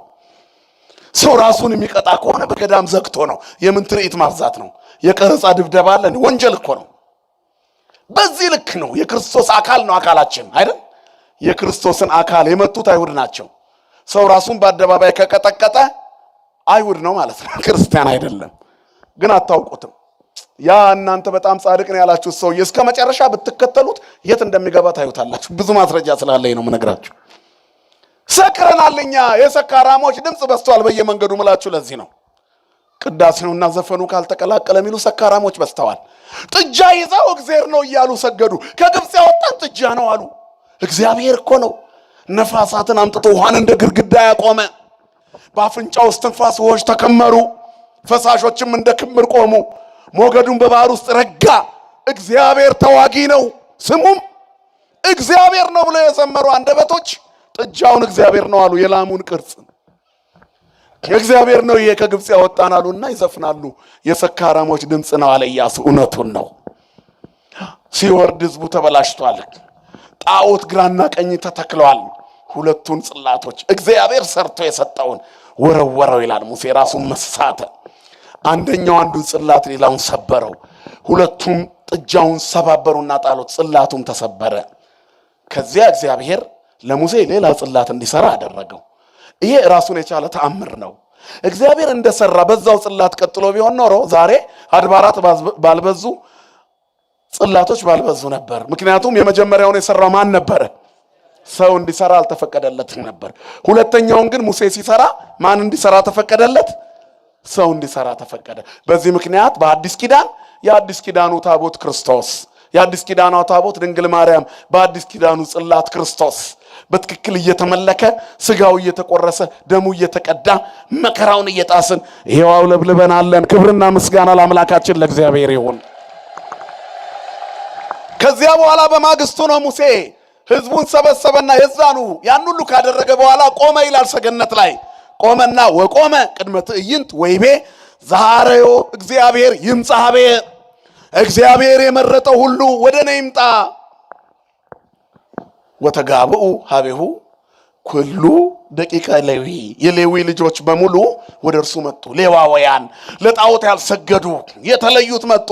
ሰው ራሱን የሚቀጣ ከሆነ በገዳም ዘግቶ ነው። የምን ትርኢት ማብዛት ነው? የቀረጻ ድብደባ አለ፣ ወንጀል እኮ ነው። በዚህ ልክ ነው። የክርስቶስ አካል ነው አካላችን አይደል? የክርስቶስን አካል የመቱት አይሁድ ናቸው። ሰው ራሱን በአደባባይ ከቀጠቀጠ አይሁድ ነው ማለት ነው፣ ክርስቲያን አይደለም። ግን አታውቁትም። ያ እናንተ በጣም ጻድቅ ነው ያላችሁት ሰውዬ እስከ መጨረሻ ብትከተሉት የት እንደሚገባ ታዩታላችሁ። ብዙ ማስረጃ ስላለኝ ነው የምነግራችሁ። ሰክረናልኛ የሰካራሞች ድምፅ በዝቷል በየመንገዱ ምላችሁ ለዚህ ነው። ቅዳሴውና ዘፈኑ ካልተቀላቀለ የሚሉ ሰካራሞች በዝተዋል። ጥጃ ይዘው እግዚአብሔር ነው እያሉ ሰገዱ። ከግብፅ ያወጣን ጥጃ ነው አሉ። እግዚአብሔር እኮ ነው ነፋሳትን አምጥቶ ውሃን እንደ ግድግዳ ያቆመ። በአፍንጫው እስትንፋስ ውኆች ተከመሩ፣ ፈሳሾችም እንደ ክምር ቆሙ። ሞገዱን በባህር ውስጥ ረጋ። እግዚአብሔር ተዋጊ ነው ስሙም እግዚአብሔር ነው ብለው የዘመሩ አንደበቶች ጥጃውን እግዚአብሔር ነው አሉ። የላሙን ቅርጽ እግዚአብሔር ነው ይሄ ከግብፅ ያወጣን አሉና ይዘፍናሉ። የሰካራሞች ድምፅ ነው አለ ኢያሱ። እውነቱን ነው። ሲወርድ ህዝቡ ተበላሽቷል። ጣዖት ግራና ቀኝ ተተክለዋል። ሁለቱን ጽላቶች እግዚአብሔር ሰርቶ የሰጠውን ወረወረው ይላል ሙሴ። ራሱን መሳተ። አንደኛው አንዱን ጽላት ሌላውን ሰበረው። ሁለቱም ጥጃውን ሰባበሩና ጣሉት። ጽላቱም ተሰበረ። ከዚያ እግዚአብሔር ለሙሴ ሌላ ጽላት እንዲሰራ አደረገው። ይሄ ራሱን የቻለ ተአምር ነው። እግዚአብሔር እንደሰራ በዛው ጽላት ቀጥሎ ቢሆን ኖሮ ዛሬ አድባራት ባልበዙ፣ ጽላቶች ባልበዙ ነበር። ምክንያቱም የመጀመሪያውን የሰራው ማን ነበር? ሰው እንዲሰራ አልተፈቀደለትም ነበር። ሁለተኛውን ግን ሙሴ ሲሰራ ማን እንዲሰራ ተፈቀደለት? ሰው እንዲሰራ ተፈቀደ። በዚህ ምክንያት በአዲስ ኪዳን የአዲስ ኪዳኑ ታቦት ክርስቶስ፣ የአዲስ ኪዳኑ ታቦት ድንግል ማርያም፣ በአዲስ ኪዳኑ ጽላት ክርስቶስ በትክክል እየተመለከ ስጋው እየተቆረሰ ደሙ እየተቀዳ መከራውን እየጣስን ይሄው አውለብልበናለን። ክብርና ምስጋና ለአምላካችን ለእግዚአብሔር ይሁን። ከዚያ በኋላ በማግስቱ ነው ሙሴ ህዝቡን ሰበሰበና የዛኑ ያን ሁሉ ካደረገ በኋላ ቆመ ይላል። ሰገነት ላይ ቆመና ወቆመ ቅድመ ትዕይንት ወይቤ ዛሬዮ እግዚአብሔር ይምጻቤ፣ እግዚአብሔር የመረጠው ሁሉ ወደ እኔ ይምጣ። ወተጋብኡ ሀቤሁ ኩሉ ደቂቀ ሌዊ፣ የሌዊ ልጆች በሙሉ ወደ እርሱ መጡ። ሌዋውያን ለጣዖት ያልሰገዱ የተለዩት መጡ።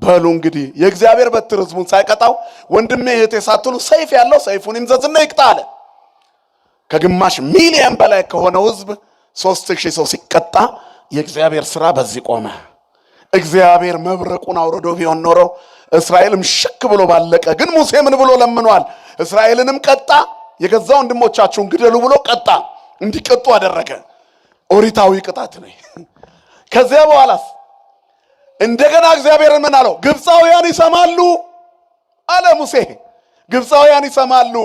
በሉ እንግዲህ የእግዚአብሔር በትር ህዝቡን ሳይቀጣው ወንድሜ እህቴ ሳትሉ ሰይፍ ያለው ሰይፉን ይምዘዝና ይቅጣ አለ። ከግማሽ ሚሊዮን በላይ ከሆነው ህዝብ 3000 ሰው ሲቀጣ የእግዚአብሔር ስራ በዚህ ቆመ። እግዚአብሔር መብረቁን አውርዶ ቢሆን ኖሮ እስራኤልም ሽክ ብሎ ባለቀ። ግን ሙሴ ምን ብሎ ለምኗል? እስራኤልንም ቀጣ። የገዛ ወንድሞቻቸውን ግደሉ ብሎ ቀጣ። እንዲቀጡ አደረገ። ኦሪታዊ ቅጣት ነው። ከዚያ በኋላስ እንደገና እግዚአብሔርን ምን አለው? ግብፃውያን ይሰማሉ አለ ሙሴ። ግብፃውያን ይሰማሉ።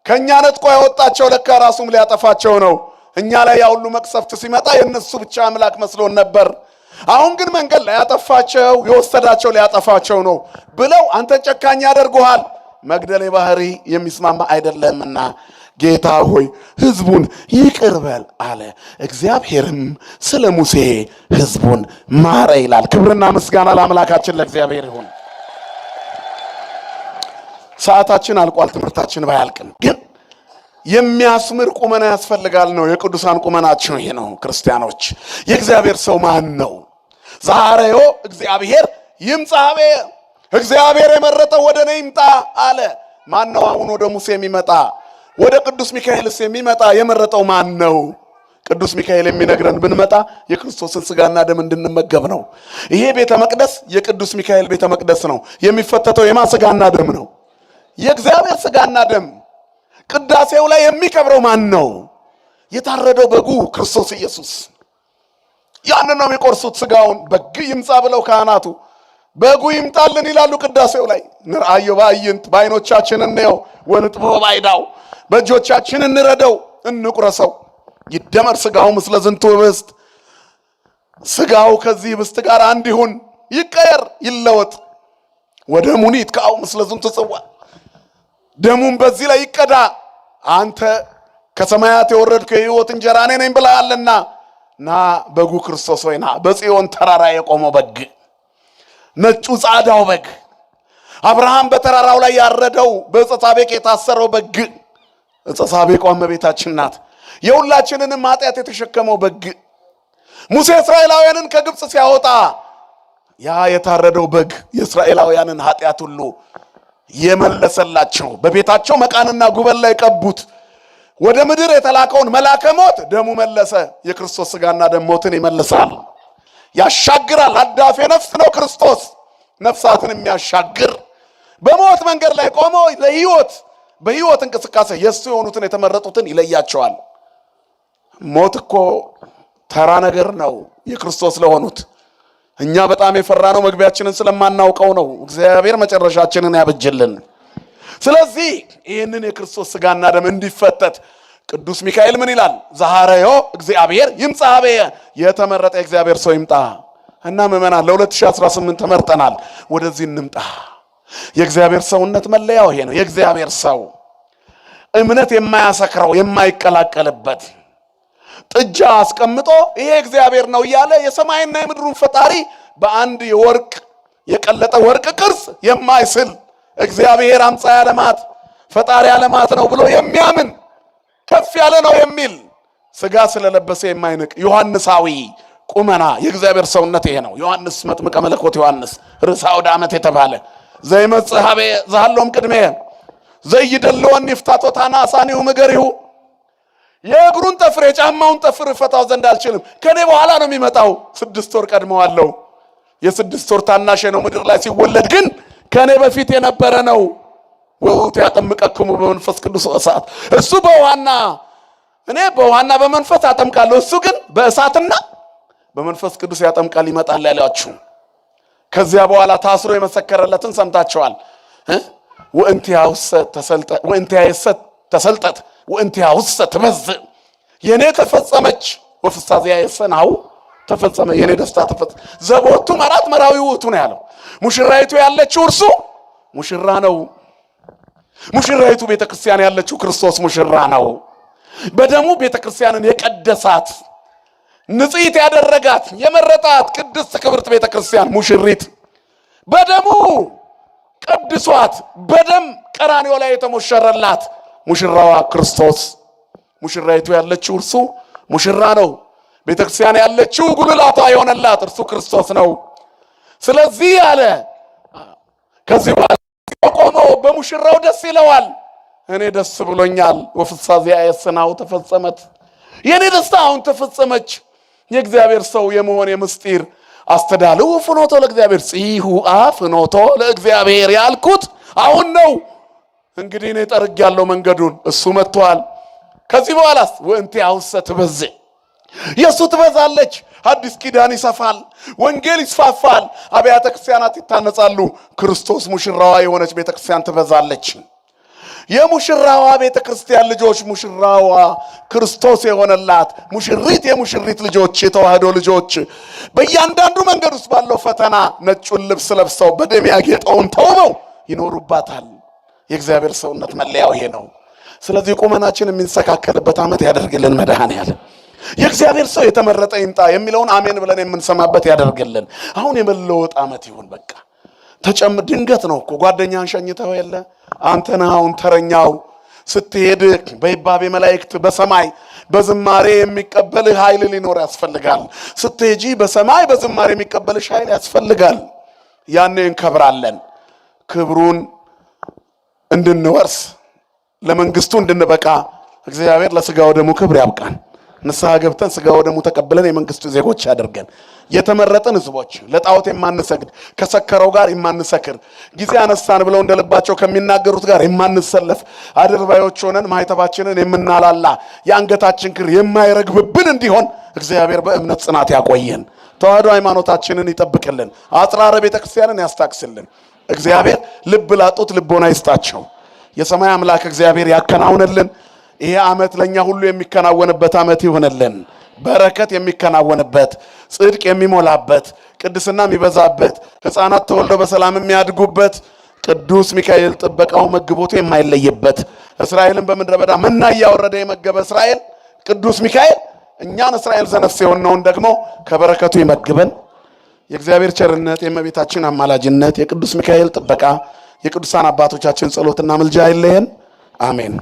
ከኛ ነጥቆ ያወጣቸው ለካ ራሱም ሊያጠፋቸው ነው። እኛ ላይ ያ ሁሉ መቅሰፍት ሲመጣ የነሱ ብቻ አምላክ መስሎን ነበር። አሁን ግን መንገድ ላይ ያጠፋቸው የወሰዳቸው ሊያጠፋቸው ነው ብለው አንተ ጨካኝ ያደርጉሃል። መግደል ባህሪ የሚስማማ አይደለምና ጌታ ሆይ ህዝቡን ይቅር በል አለ። እግዚአብሔርም ስለ ሙሴ ህዝቡን ማረ ይላል። ክብርና ምስጋና ለአምላካችን ለእግዚአብሔር ይሁን። ሰዓታችን አልቋል። ትምህርታችን ባያልቅም ግን የሚያስምር ቁመና ያስፈልጋል ነው። የቅዱሳን ቁመናቸው ይሄ ነው። ክርስቲያኖች የእግዚአብሔር ሰው ማን ነው? ዛሬዮ እግዚአብሔር ይምጻቤ፣ እግዚአብሔር የመረጠው ወደ እኔ ይምጣ አለ። ማን ነው አሁን ወደ ሙሴ የሚመጣ? ወደ ቅዱስ ሚካኤልስ የሚመጣ የመረጠው ማን ነው? ቅዱስ ሚካኤል የሚነግረን ብንመጣ የክርስቶስን ስጋና ደም እንድንመገብ ነው። ይሄ ቤተ መቅደስ የቅዱስ ሚካኤል ቤተ መቅደስ ነው። የሚፈተተው የማ ስጋና ደም ነው? የእግዚአብሔር ስጋና ደም። ቅዳሴው ላይ የሚከብረው ማን ነው? የታረደው በጉ ክርስቶስ ኢየሱስ። ያንን ነው የሚቆርሱት። ስጋውን በግ ይምጻ ብለው ካህናቱ በጉ ይምጣልን ይላሉ ቅዳሴው ላይ። ንርአዮ ባይንት በዓይኖቻችን እንየው ወንጥቦ ባይዳው፣ በእጆቻችን እንረደው እንቁረሰው። ይደመር ስጋው ምስለ ዝንቱ ህብስት፣ ስጋው ከዚህ ህብስት ጋር አንድ ይሁን፣ ይቀየር ይለወጥ። ወደሙ ይትካው ምስለ ዝንቱ ጽዋ፣ ደሙን በዚህ ላይ ይቀዳ። አንተ ከሰማያት የወረድከው የሕይወት እንጀራ እኔ ነኝ ብለሃልና ና በጉ ክርስቶስ ሆይ ና። በጽዮን ተራራ የቆመው በግ፣ ነጩ ጻዳው በግ፣ አብርሃም በተራራው ላይ ያረደው በዕፀ ሳቤቅ የታሰረው በግ። ዕፀ ሳቤቅ እመቤታችን ናት። የሁላችንንም ኃጢአት የተሸከመው በግ። ሙሴ እስራኤላውያንን ከግብፅ ሲያወጣ ያ የታረደው በግ የእስራኤላውያንን ኃጢአት ሁሉ የመለሰላቸው። በቤታቸው መቃንና ጉበል ላይ ቀቡት። ወደ ምድር የተላከውን መልአከ ሞት ደሙ መለሰ። የክርስቶስ ስጋና ደም ሞትን ይመልሳል። ያሻግራል። አዳፌ ነፍስ ነው ክርስቶስ፣ ነፍሳትን የሚያሻግር በሞት መንገድ ላይ ቆሞ ለህይወት በህይወት እንቅስቃሴ የሱ የሆኑትን የተመረጡትን ይለያቸዋል። ሞት እኮ ተራ ነገር ነው የክርስቶስ ለሆኑት። እኛ በጣም የፈራነው መግቢያችንን ስለማናውቀው ነው። እግዚአብሔር መጨረሻችንን ያብጅልን። ስለዚህ ይህንን የክርስቶስ ስጋና ደም እንዲፈተት ቅዱስ ሚካኤል ምን ይላል? ዛሃረዮ እግዚአብሔር ይምጻ ኀበየ፣ የተመረጠ እግዚአብሔር ሰው ይምጣ። እና ምእመናን ለ2018 ተመርጠናል። ወደዚህ እንምጣ። የእግዚአብሔር ሰውነት መለያው ይሄ ነው። የእግዚአብሔር ሰው እምነት የማያሰክረው የማይቀላቀልበት ጥጃ አስቀምጦ ይሄ እግዚአብሔር ነው እያለ የሰማይና የምድሩን ፈጣሪ በአንድ የወርቅ የቀለጠ ወርቅ ቅርጽ የማይስል እግዚአብሔር አምጻኤ ዓለማት ፈጣሪ ዓለማት ነው ብሎ የሚያምን ከፍ ያለ ነው የሚል ስጋ ስለለበሰ የማይንቅ ዮሐንሳዊ ቁመና የእግዚአብሔር ሰውነት ይሄ ነው። ዮሐንስ መጥምቀ መለኮት ዮሐንስ ርዕሰ አውደ ዓመት የተባለ ዘይመጽእ ኀበየ ዘሃሎም ቅድሜ ዘይደለወን ይፍታቶታና አሳኒሁ ምገሪሁ፣ የእግሩን ጠፍር የጫማውን ጠፍር ፈታው ዘንድ አልችልም፣ ከኔ በኋላ ነው የሚመጣው። 6 ወር ቀድመዋለሁ። የ6 ወር ታናሽ ነው። ምድር ላይ ሲወለድ ግን ከኔ በፊት የነበረ ነው። ወውቱ ያጠምቀክሙ በመንፈስ ቅዱስ እሳት፣ እሱ በውሃና እኔ በውሃና በመንፈስ አጠምቃለሁ፣ እሱ ግን በእሳትና በመንፈስ ቅዱስ ያጠምቃል ይመጣል ያላችሁ። ከዚያ በኋላ ታስሮ የመሰከረለትን ሰምታችኋል። ወእንቲያውሰ ተሰልጠት ወእንቲያውሰ ትበዝእ፣ የኔ ተፈጸመች ወፍሳዚያ የሰናው ተፈጸመ፣ የኔ ደስታ ተፈጸመ። ዘቦቱ መራት መራዊ ውእቱ ነው ያለው። ሙሽራይቱ ያለችው እርሱ ሙሽራ ነው። ሙሽራይቱ ቤተክርስቲያን ያለችው ክርስቶስ ሙሽራ ነው። በደሙ ቤተክርስቲያንን የቀደሳት ንጽሕት ያደረጋት የመረጣት ቅድስት ክብርት ቤተክርስቲያን ሙሽሪት በደሙ ቀድሷት በደም ቀራንዮ ላይ የተሞሸረላት ሙሽራዋ ክርስቶስ። ሙሽራይቱ ያለችው እርሱ ሙሽራ ነው። ቤተክርስቲያን ያለችው ጉልላቷ የሆነላት እርሱ ክርስቶስ ነው። ስለዚህ አለ ከዚህ በኋላ ቆሞ በሙሽራው ደስ ይለዋል። እኔ ደስ ብሎኛል። ወፍሳዚያ የሰናው ተፈጸመት፣ የኔ ደስታ አሁን ተፈጸመች። የእግዚአብሔር ሰው የመሆን የምስጢር አስተዳለው ፍኖቶ ለእግዚአብሔር ጽይሁ ፍኖቶ ለእግዚአብሔር ያልኩት አሁን ነው። እንግዲህ እኔ ጠርጌያለሁ መንገዱን፣ እሱ መጥቷል። ከዚህ በኋላስ ወእንቲአሁሰ ትበዝእ፣ የእሱ ትበዛለች። አዲስ ኪዳን ይሰፋል፣ ወንጌል ይስፋፋል፣ አብያተ ክርስቲያናት ይታነጻሉ። ክርስቶስ ሙሽራዋ የሆነች ቤተክርስቲያን ትበዛለች። የሙሽራዋ ቤተክርስቲያን ልጆች ሙሽራዋ ክርስቶስ የሆነላት ሙሽሪት የሙሽሪት ልጆች የተዋህዶ ልጆች በእያንዳንዱ መንገድ ውስጥ ባለው ፈተና ነጩን ልብስ ለብሰው በደም ያጌጠውን ተውበው ይኖሩባታል። የእግዚአብሔር ሰውነት መለያው ይሄ ነው። ስለዚህ ቁመናችን የሚንሰካከልበት ዓመት ያደርግልን መድኃኔዓለም። የእግዚአብሔር ሰው የተመረጠ ይምጣ የሚለውን አሜን ብለን የምንሰማበት ያደርግልን። አሁን የመለወጥ ዓመት ይሁን። በቃ ድንገት ነው እኮ ጓደኛን ሸኝተው የለ አንተ ነህ አሁን ተረኛው። ስትሄድ በይባቤ መላእክት በሰማይ በዝማሬ የሚቀበልህ ኃይል ሊኖር ያስፈልጋል። ስትሄጂ በሰማይ በዝማሬ የሚቀበልሽ ኃይል ያስፈልጋል። ያኔ እንከብራለን። ክብሩን እንድንወርስ ለመንግስቱ እንድንበቃ እግዚአብሔር ለሥጋው ደሙ ክብር ያብቃን። ንስሐ ገብተን ሥጋው ደሙ ተቀብለን የመንግስቱ ዜጎች ያደርገን። የተመረጥን ሕዝቦች ለጣዖት የማንሰግድ ከሰከረው ጋር የማንሰክር ጊዜ አነሳን ብለው እንደልባቸው ከሚናገሩት ጋር የማንሰለፍ አድርባዮች ሆነን ማኅተባችንን የምናላላ የአንገታችን ክር የማይረግብብን እንዲሆን እግዚአብሔር በእምነት ጽናት ያቆየን። ተዋህዶ ሃይማኖታችንን ይጠብቅልን። አጽራረ ቤተክርስቲያንን ያስታክስልን። እግዚአብሔር ልብ ላጡት ልቦና ይስጣቸው። የሰማይ አምላክ እግዚአብሔር ያከናውንልን። ይሄ ዓመት ለኛ ሁሉ የሚከናወንበት ዓመት ይሆንልን። በረከት የሚከናወንበት፣ ጽድቅ የሚሞላበት፣ ቅድስና የሚበዛበት፣ ሕፃናት ተወልደው በሰላም የሚያድጉበት፣ ቅዱስ ሚካኤል ጥበቃው መግቦቱ የማይለይበት፣ እስራኤልን በምድረ በዳ መና እያወረደ የመገበ እስራኤል ቅዱስ ሚካኤል እኛን እስራኤል ዘነፍስ የሆነውን ደግሞ ከበረከቱ ይመግበን። የእግዚአብሔር ቸርነት፣ የእመቤታችን አማላጅነት፣ የቅዱስ ሚካኤል ጥበቃ፣ የቅዱሳን አባቶቻችን ጸሎትና ምልጃ አይለየን። አሜን።